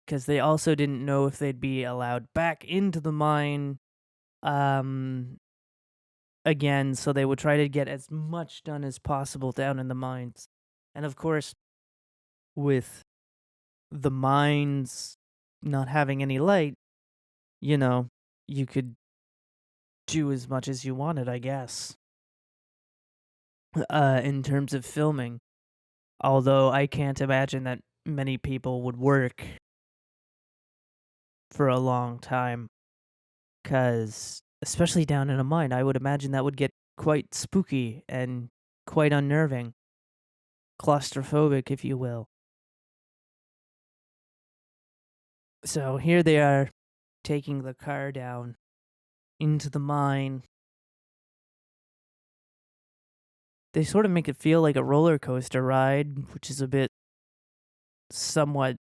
Because they also didn't know if they'd be allowed back into the mine um, again, so they would try to get as much done as possible down in the mines. And of course, with the mines not having any light, you know, you could do as much as you wanted, I guess, in terms of filming. Although I can't imagine that many people would work for a long time, because especially down in a mine, I would imagine that would get quite spooky and quite unnerving, claustrophobic, if you will. So here they are taking the car down into the mine. They sort of make it feel like a roller coaster ride, which is a bit somewhat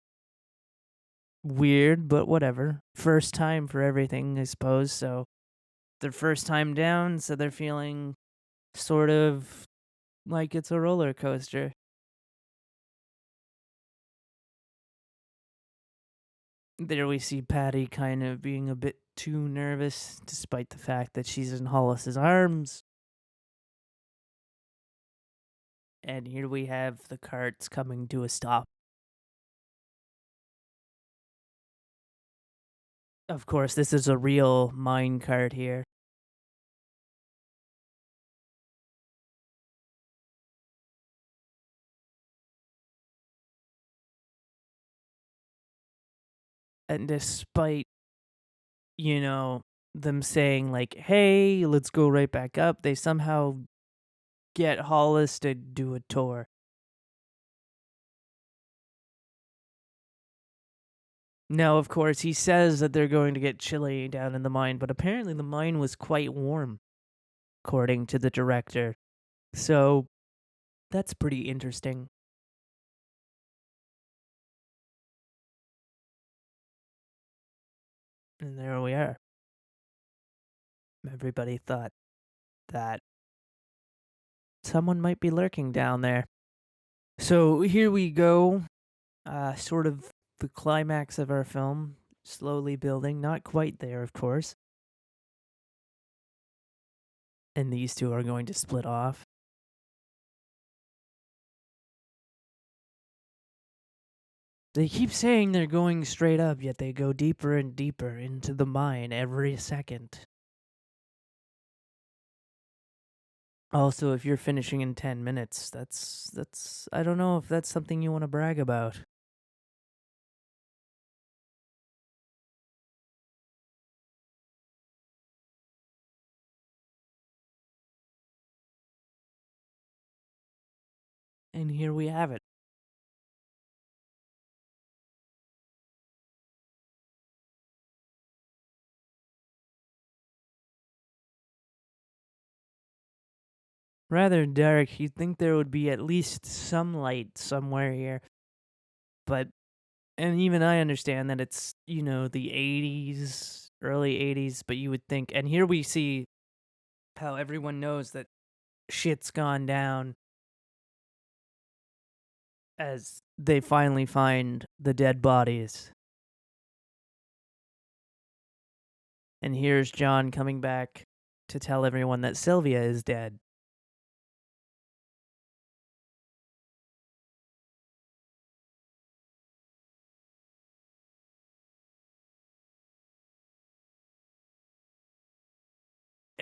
weird, but whatever. First time for everything, I suppose. So their first time down, so they're feeling sort of like it's a roller coaster. There we see Patty kind of being a bit too nervous, despite the fact that she's in Hollis's arms. And here we have the carts coming to a stop. Of course, this is a real mine cart here. And despite, you know, them saying, like, hey, let's go right back up, they somehow get Hollis to do a tour. Now, of course, he says that they're going to get chilly down in the mine, but apparently the mine was quite warm, according to the director. So that's pretty interesting. And there we are. Everybody thought that someone might be lurking down there. So here we go. Sort of the climax of our film, slowly building. Not quite there, of course. And these two are going to split off. They keep saying they're going straight up, yet they go deeper and deeper into the mine every second. Also, if you're finishing in 10 minutes, that's I don't know if that's something you want to brag about. And here we have it. Rather dark. You'd think there would be at least some light somewhere here, but And even I understand that it's, the 80s, early 80s, but you would think, and here we see how everyone knows that shit's gone down as they finally find the dead bodies. And here's John coming back to tell everyone that Sylvia is dead.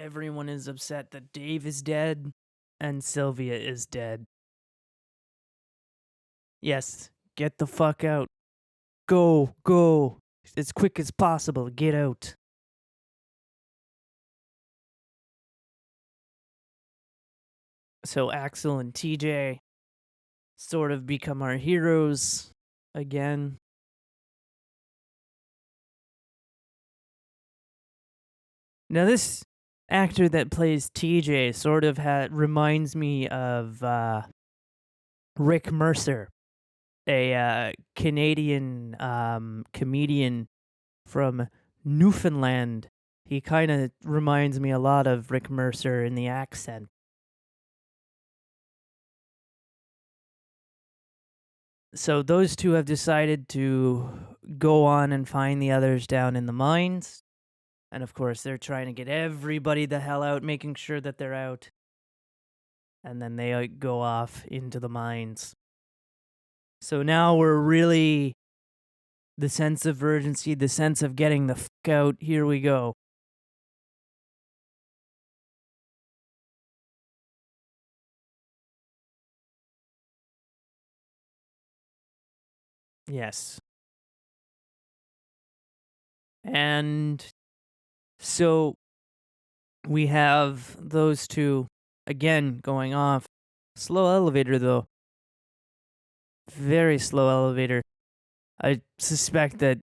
Everyone is upset that Dave is dead and Sylvia is dead. Yes, get the fuck out. Go, go. As quick as possible, get out. So Axel and TJ sort of become our heroes again. Now, this actor that plays TJ sort of reminds me of Rick Mercer, a Canadian comedian from Newfoundland. He kind of reminds me a lot of Rick Mercer in the accent. So those two have decided to go on and find the others down in the mines. And of course, they're trying to get everybody the hell out, making sure that they're out. And then they go off into the mines. So now we're really the sense of urgency, the sense of getting the fuck out. Here we go. Yes. And so we have those two again going off. Slow elevator, though. Very slow elevator. I suspect that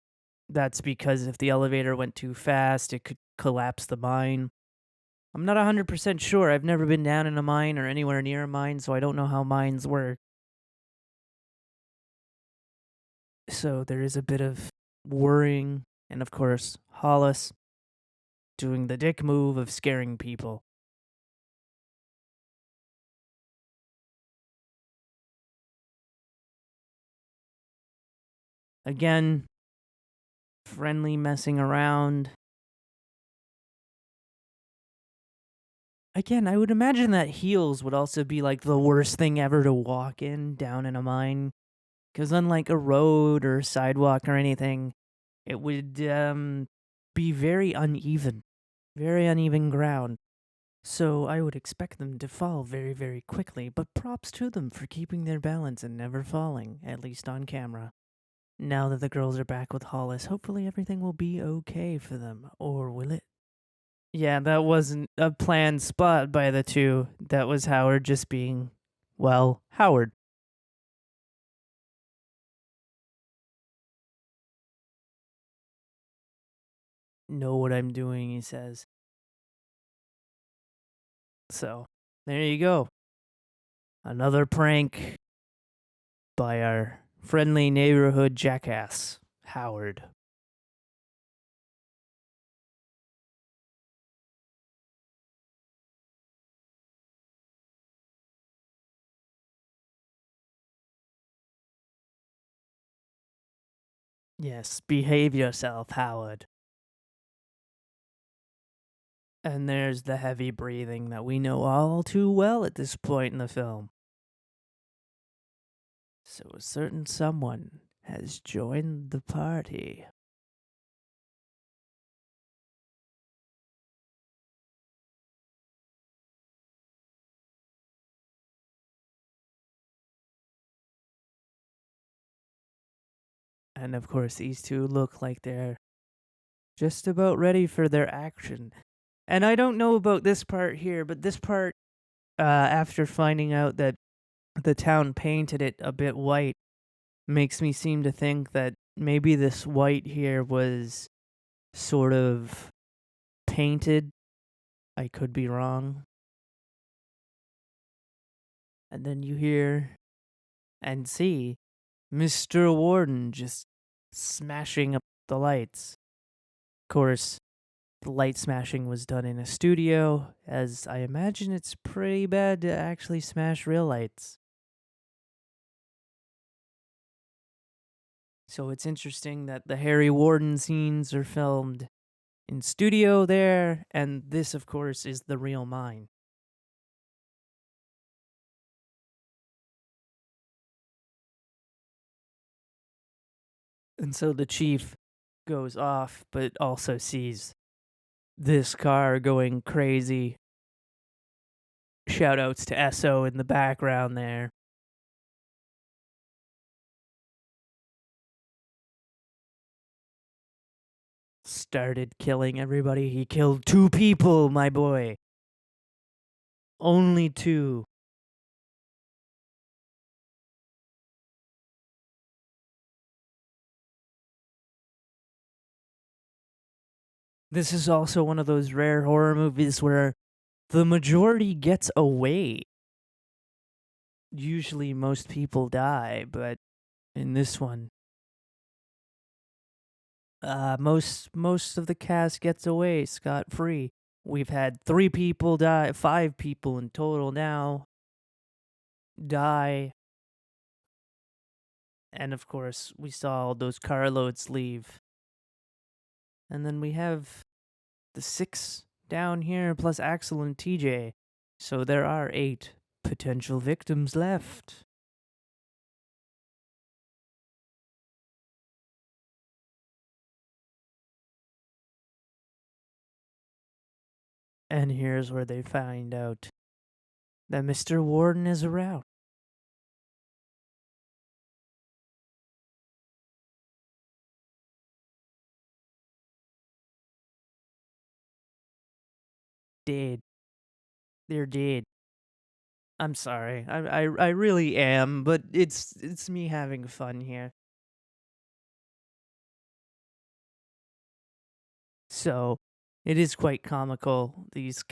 that's because if the elevator went too fast, it could collapse the mine. I'm not 100% sure. I've never been down in a mine or anywhere near a mine, so I don't know how mines work. So there is a bit of worrying, and of course, Hollis doing the dick move of scaring people. Again, friendly messing around. Again, I would imagine that heels would also be like the worst thing ever to walk in down in a mine. Because unlike a road or sidewalk or anything, it would be very uneven ground. So I would expect them to fall very, very quickly, but props to them for keeping their balance and never falling, at least on camera. Now that the girls are back with Hollis, hopefully everything will be okay for them, or will it? Yeah, that wasn't a planned spot by the two. That was Howard just being, well, Howard. Know what I'm doing, he says. So, there you go. Another prank by our friendly neighborhood jackass, Howard. Yes, behave yourself, Howard. And there's the heavy breathing that we know all too well at this point in the film. So a certain someone has joined the party. And of course, these two look like they're just about ready for their action. And I don't know about this part here, but this part, after finding out that the town painted it a bit white, makes me seem to think that maybe this white here was sort of painted. I could be wrong. And then you hear and see Mr. Warden just smashing up the lights. Of course, the light smashing was done in a studio, as I imagine it's pretty bad to actually smash real lights. So it's interesting that the Harry Warden scenes are filmed in studio there, and this, of course, is the real mine. And so the chief goes off, but also sees this car going crazy. Shoutouts to Esso in the background there. Started killing everybody. He killed 2 people, my boy. Only 2. This is also one of those rare horror movies where the majority gets away. Usually most people die, but in this one, most of the cast gets away scot-free. We've had 3 people die, 5 people in total now die. And of course, we saw all those carloads leave. And then we have the 6 down here, plus Axel and TJ. So there are 8 potential victims left. And here's where they find out that Mr. Warden is around. Dead. They're dead. I'm sorry. I really am, but it's me having fun here. So, it is quite comical, these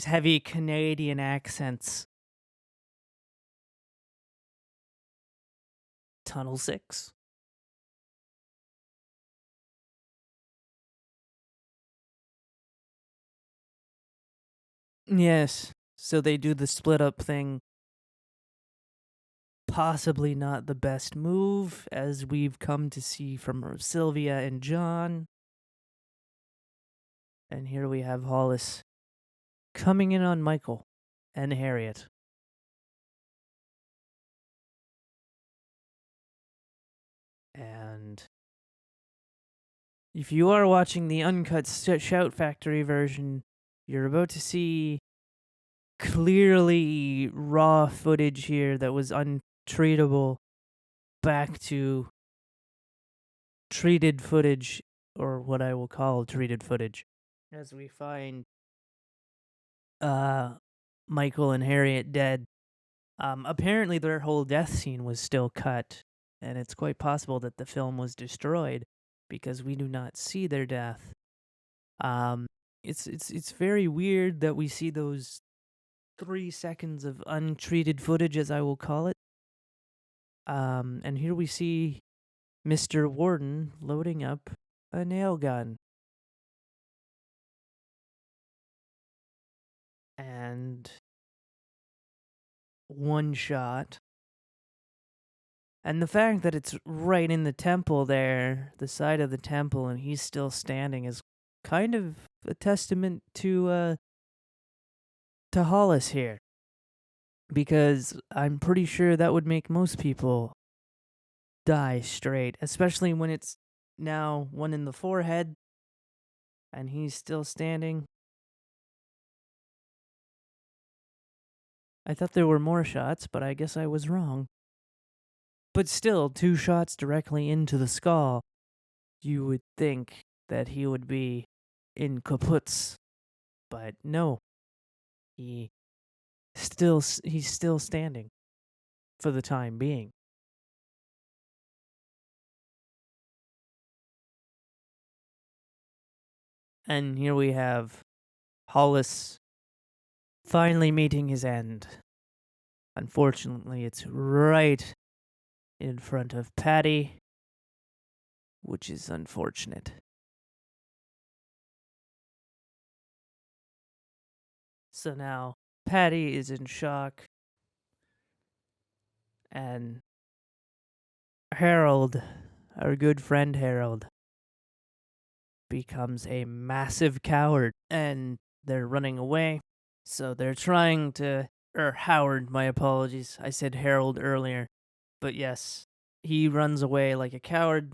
heavy Canadian accents. Tunnel 6. Yes. So they do the split up thing. Possibly not the best move, as we've come to see from Sylvia and John. And here we have Hollis coming in on Michael and Harriet. And if you are watching the uncut Shout Factory version, you're about to see clearly raw footage here that was untreatable back to treated footage, or what I will call treated footage, as we find Michael and Harriet dead. Apparently their whole death scene was still cut, and it's quite possible that the film was destroyed because we do not see their death. Um, it's very weird that we see those 3 seconds of untreated footage, as I will call it. And here we see Mr. Warden loading up a nail gun. And one shot. And the fact that it's right in the temple there, the side of the temple, and he's still standing is kind of a testament to Hollis here. Because I'm pretty sure that would make most people die straight, especially when it's now one in the forehead and he's still standing. I thought there were more shots, but I guess I was wrong. But still, 2 shots directly into the skull. You would think that he would be in kaputs, but no. He's still standing for the time being. And here we have Hollis finally meeting his end. Unfortunately, it's right in front of Patty. which is unfortunate. So now Patty is in shock, and Harold, our good friend Harold, becomes a massive coward, and they're running away. So they're trying to, or Howard, my apologies. I said Harold earlier, but yes, he runs away like a coward,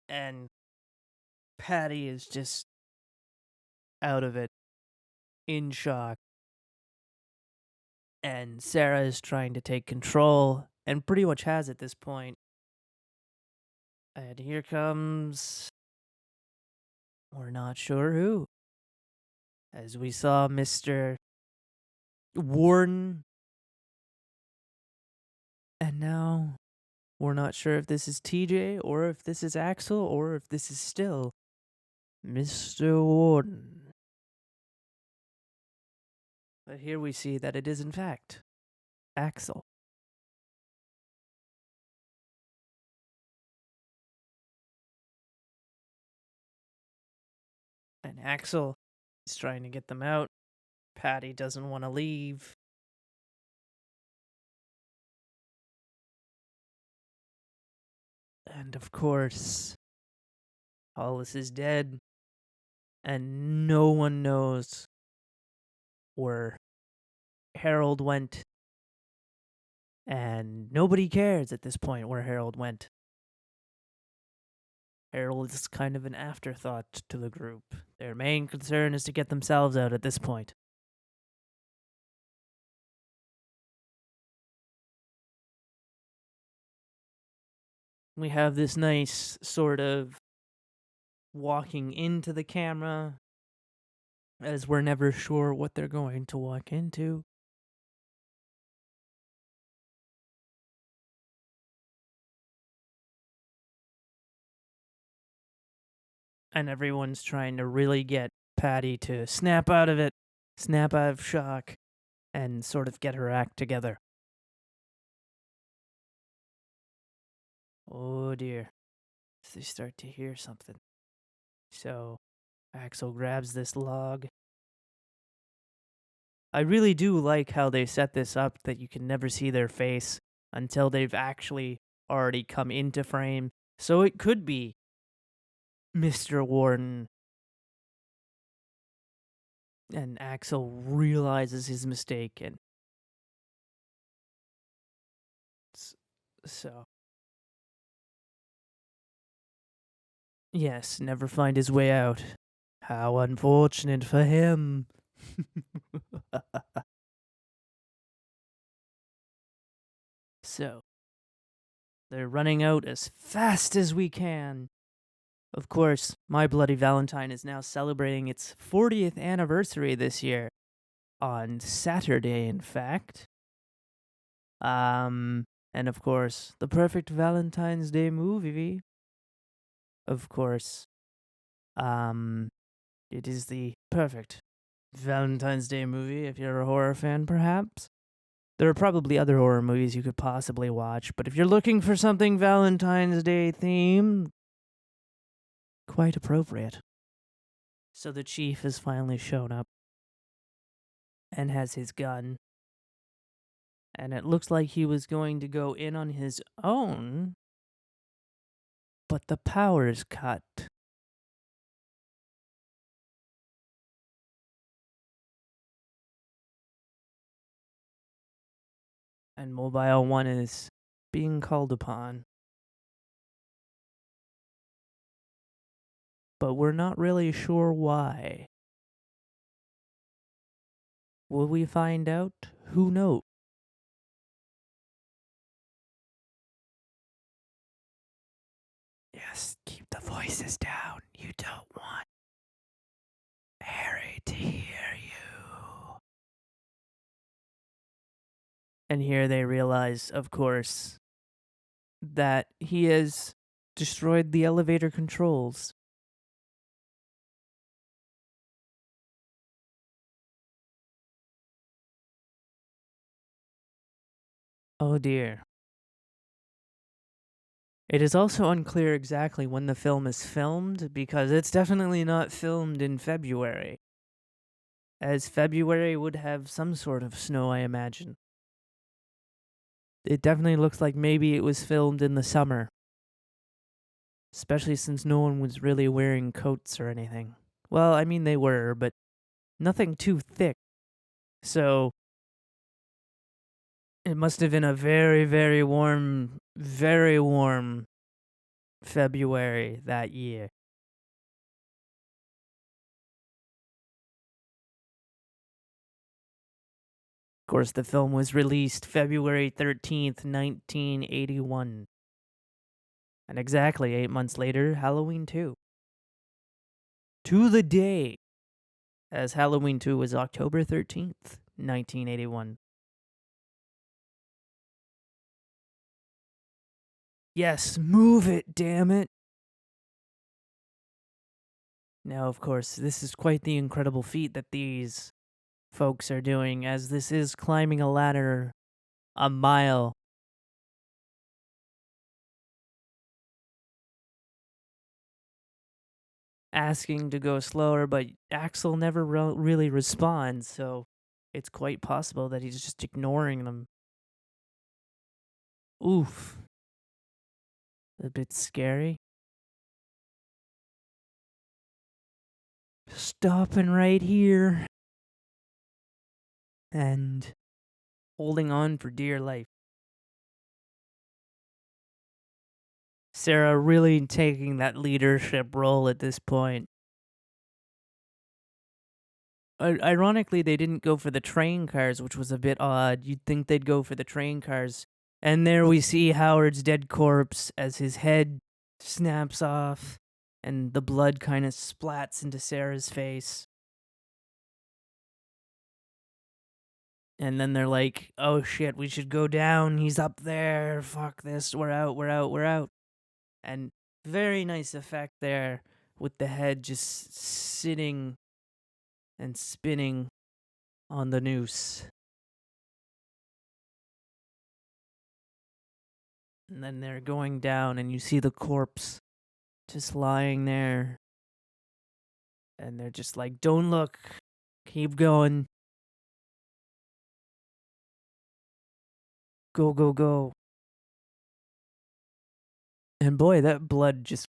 and Patty is just out of it, in shock. And Sarah is trying to take control, and pretty much has at this point. And here comes, we're not sure who. As we saw Mr. Warden, and now we're not sure if this is TJ, or if this is Axel, or if this is still Mr. Warden. But here we see that it is in fact Axel. And Axel is trying to get them out. Patty doesn't want to leave. And of course, Hollis is dead. And no one knows where Harold went. And nobody cares at this point where Harold went. Harold is kind of an afterthought to the group. Their main concern is to get themselves out at this point. We have this nice sort of walking into the camera, as we're never sure what they're going to walk into. And everyone's trying to really get Patty to snap out of it, snap out of shock, and sort of get her act together. Oh dear. They start to hear something. So Axel grabs this log. I really do like how they set this up that you can never see their face until they've actually already come into frame. So it could be Mr. Warden. And Axel realizes his mistake, and so yes, never find his way out. How unfortunate for him. So they're running out as fast as we can. Of course, My Bloody Valentine is now celebrating its 40th anniversary this year. On Saturday, in fact. And of course, the perfect Valentine's Day movie. Of course. It is the perfect Valentine's Day movie if you're a horror fan, perhaps. There are probably other horror movies you could possibly watch, but if you're looking for something Valentine's Day themed, quite appropriate. So the chief has finally shown up and has his gun. And it looks like he was going to go in on his own, but the power is cut. And Mobile 1 is being called upon. But we're not really sure why. Will we find out? Who knows? Yes, keep the voices down. You don't want Harry to hear you. And here they realize, of course, that he has destroyed the elevator controls. Oh dear. It is also unclear exactly when the film is filmed because it's definitely not filmed in February, as February would have some sort of snow, I imagine. It definitely looks like maybe it was filmed in the summer, especially since no one was really wearing coats or anything. Well, I mean, they were, but nothing too thick. So it must have been a very, very warm February that year. Of course, the film was released February 13th, 1981. And exactly 8 months later, Halloween 2. To the day, as Halloween 2 was October 13th, 1981. Yes, move it, damn it. Now, of course, this is quite the incredible feat that these folks are doing, as this is climbing a ladder a mile. Asking to go slower, but Axel never really responds, so it's quite possible that he's just ignoring them. Oof. A bit scary. Stopping right here. And holding on for dear life. Sarah really taking that leadership role at this point. Ironically, they didn't go for the train cars, which was a bit odd. You'd think they'd go for the train cars. And there we see Howard's dead corpse as his head snaps off and the blood kind of splats into Sarah's face. And then they're like, oh shit, we should go down. He's up there. Fuck this. We're out, we're out, we're out. And very nice effect there with the head just sitting and spinning on the noose. And then they're going down, and you see the corpse just lying there. And they're just like, don't look. Keep going. Go, go, go. And boy, that blood just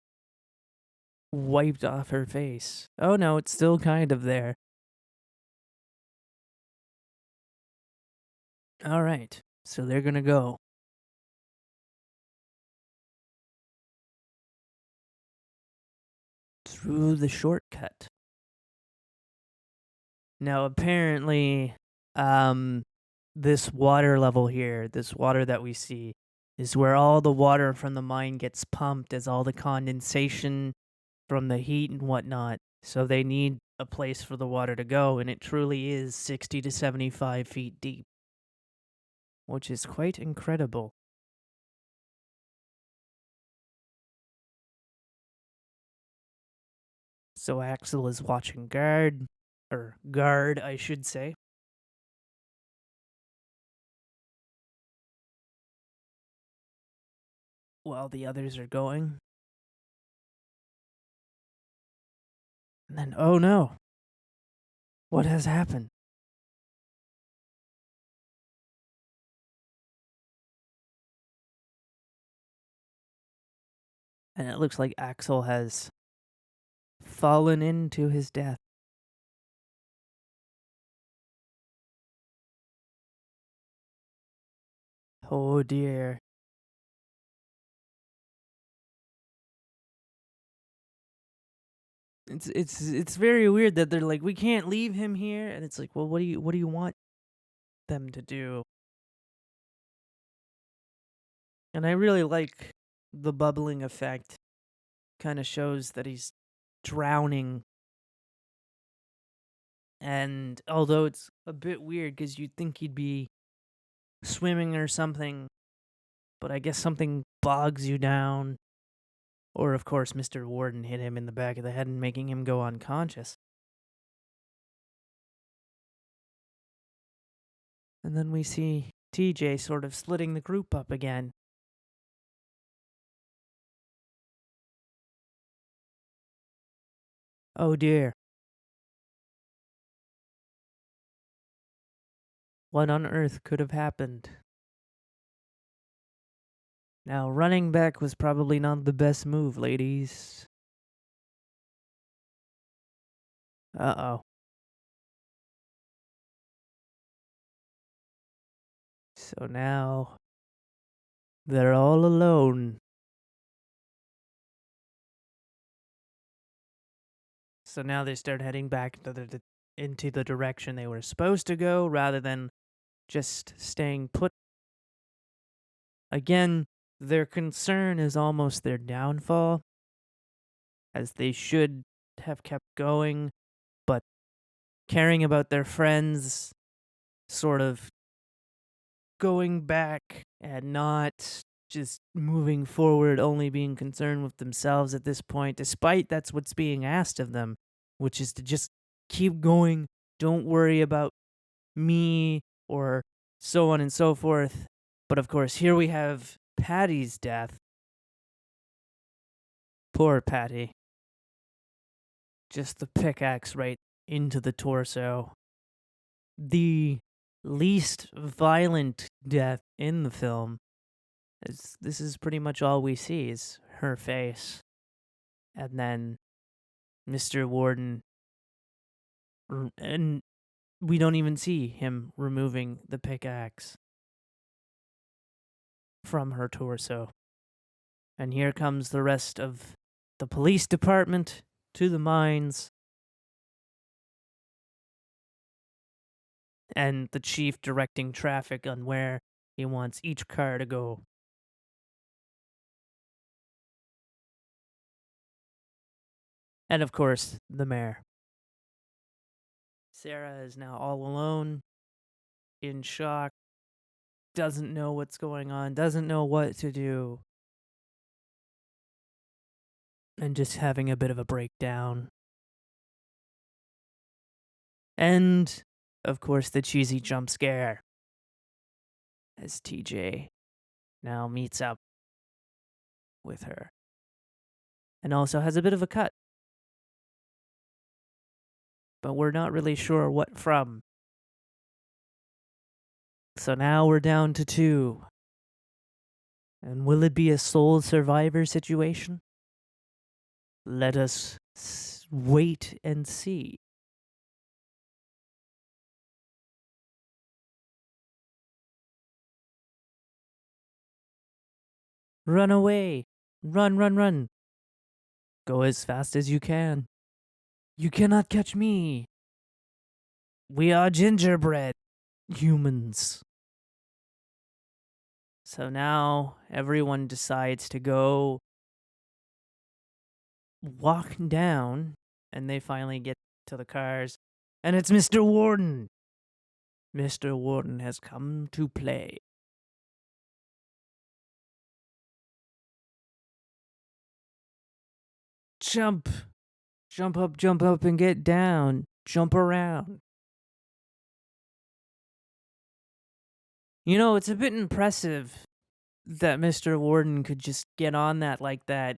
wiped off her face. Oh no, it's still kind of there. Alright, so they're gonna go. Through the shortcut. Now, apparently, this water level here, this water that we see, is where all the water from the mine gets pumped as all the condensation from the heat and whatnot. So they need a place for the water to go, and it truly is 60 to 75 feet deep, which is quite incredible. So Axel is watching guard, I should say. While the others are going. And then, oh no. What has happened? And it looks like Axel has fallen into his death. Oh dear. It's very weird that they're like, we can't leave him here, and it's like, well, what do you want them to do? And I really like the bubbling effect. Kind of shows that he's drowning. And although it's a bit weird because you'd think he'd be swimming or something, but I guess something bogs you down. Or, of course, Mr. Warden hit him in the back of the head and making him go unconscious. And then we see TJ sort of splitting the group up again. Oh dear. What on earth could have happened? Now, running back was probably not the best move, ladies. Uh-oh. So now they're all alone. So now they start heading back into the direction they were supposed to go rather than just staying put. Again, their concern is almost their downfall, as they should have kept going, but caring about their friends, sort of going back and not just moving forward, only being concerned with themselves at this point, despite that's what's being asked of them, which is to just keep going, don't worry about me, or so on and so forth. But of course, here we have Patty's death. Poor Patty. Just the pickaxe right into the torso. The least violent death in the film. This is pretty much all we see is her face. And then Mr. Warden. And we don't even see him removing the pickaxe from her torso. And here comes the rest of the police department to the mines. And the chief directing traffic on where he wants each car to go. And of course, the mayor. Sarah is now all alone, in shock, doesn't know what's going on, doesn't know what to do, and just having a bit of a breakdown. And, of course, the cheesy jump scare as TJ now meets up with her. And also has a bit of a cut. But we're not really sure what from. So now we're down to 2. And will it be a sole survivor situation? Let us wait and see. Run away! Run, run, run! Go as fast as you can. You cannot catch me! We are gingerbread humans. So now everyone decides to go walk down, and they finally get to the cars, and it's Mr. Warden. Mr. Warden has come to play. Jump! Jump up, and get down. Jump around. You know, it's a bit impressive that Mr. Warden could just get on that like that,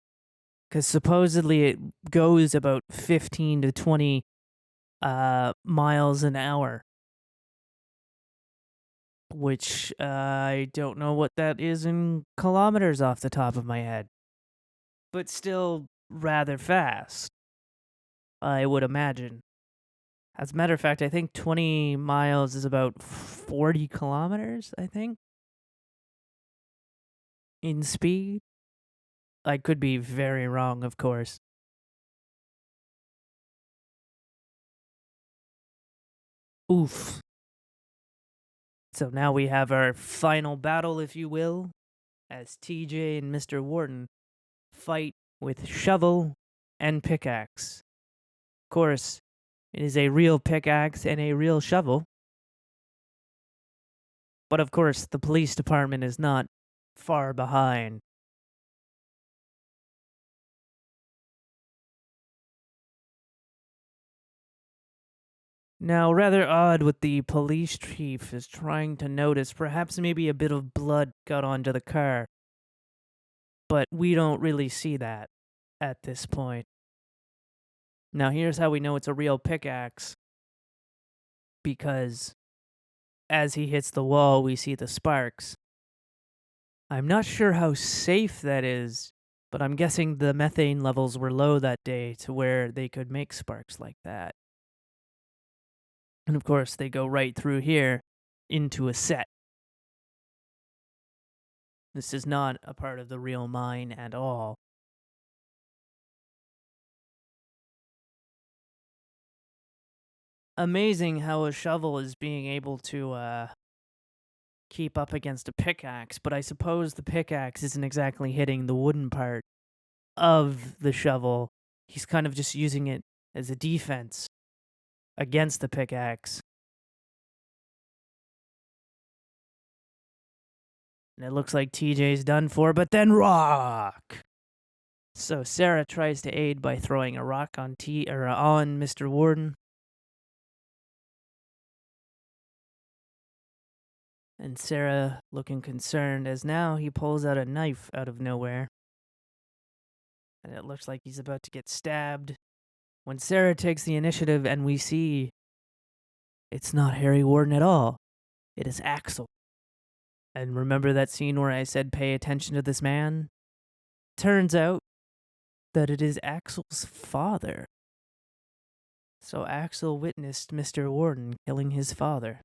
because supposedly it goes about 15 to 20 miles an hour, which I don't know what that is in kilometers off the top of my head, but still rather fast, I would imagine. As a matter of fact, I think 20 miles is about 40 kilometers, I think, in speed. I could be very wrong, of course. Oof. So now we have our final battle, if you will, as TJ and Mr. Warden fight with shovel and pickaxe. Of course, it is a real pickaxe and a real shovel. But of course, the police department is not far behind. Now, rather odd what the police chief is trying to notice. Perhaps maybe a bit of blood got onto the car. But we don't really see that at this point. Now, here's how we know it's a real pickaxe. Because as he hits the wall, we see the sparks. I'm not sure how safe that is, but I'm guessing the methane levels were low that day to where they could make sparks like that. And of course, they go right through here into a set. This is not a part of the real mine at all. Amazing how a shovel is being able to keep up against a pickaxe, but I suppose the pickaxe isn't exactly hitting the wooden part of the shovel. He's kind of just using it as a defense against the pickaxe. And it looks like TJ's done for, but then rock! So Sarah tries to aid by throwing a rock on on Mr. Warden. And Sarah looking concerned as now he pulls out a knife out of nowhere. And it looks like he's about to get stabbed. When Sarah takes the initiative and we see it's not Harry Warden at all. It is Axel. And remember that scene where I said pay attention to this man? Turns out that it is Axel's father. So Axel witnessed Mr. Warden killing his father.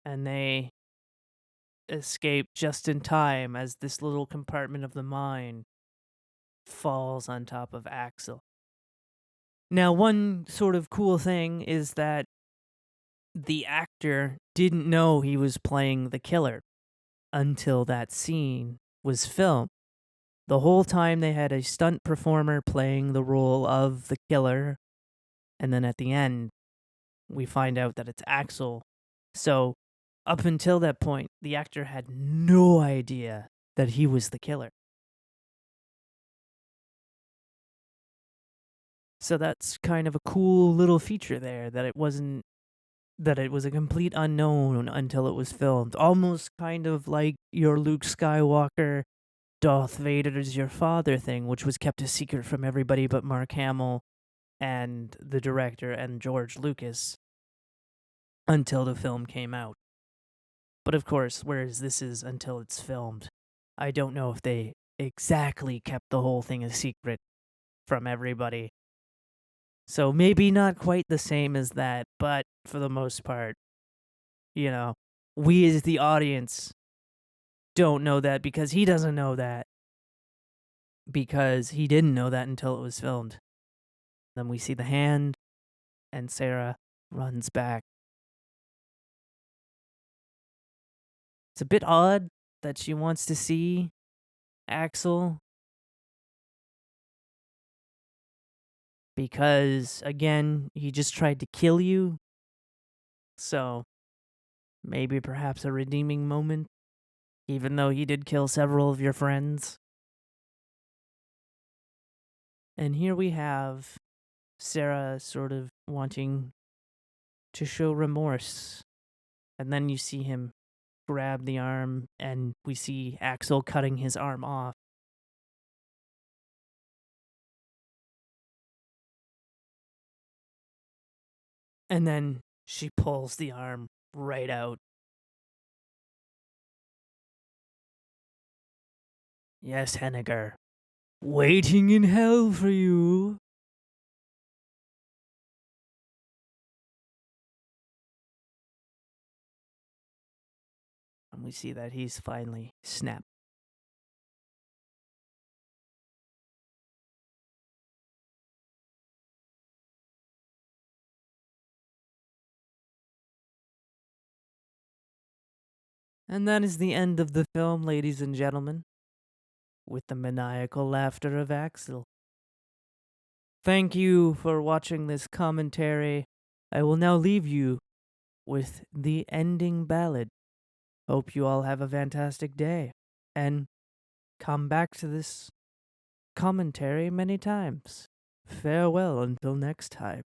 And they escape just in time as this little compartment of the mine falls on top of Axel. Now, one sort of cool thing is that the actor didn't know he was playing the killer until that scene was filmed. The whole time they had a stunt performer playing the role of the killer, and then at the end, we find out that it's Axel. So, up until that point, the actor had no idea that he was the killer. So that's kind of a cool little feature there, that it was a complete unknown until it was filmed. Almost kind of like your Luke Skywalker, Darth Vader is your father thing, which was kept a secret from everybody but Mark Hamill and the director and George Lucas until the film came out. But of course, whereas this is until it's filmed, I don't know if they exactly kept the whole thing a secret from everybody. So maybe not quite the same as that, but for the most part, we as the audience don't know that because he doesn't know that. Because he didn't know that until it was filmed. Then we see the hand, and Sarah runs back. It's a bit odd that she wants to see Axel. Because, again, he just tried to kill you. So, maybe perhaps a redeeming moment. Even though he did kill several of your friends. And here we have Sarah sort of wanting to show remorse. And then you see him grab the arm, and we see Axel cutting his arm off. And then she pulls the arm right out. Yes, Henniger. Waiting in hell for you. And we see that he's finally snapped. And that is the end of the film, ladies and gentlemen, with the maniacal laughter of Axel. Thank you for watching this commentary. I will now leave you with the ending ballad. Hope you all have a fantastic day, and come back to this commentary many times. Farewell until next time.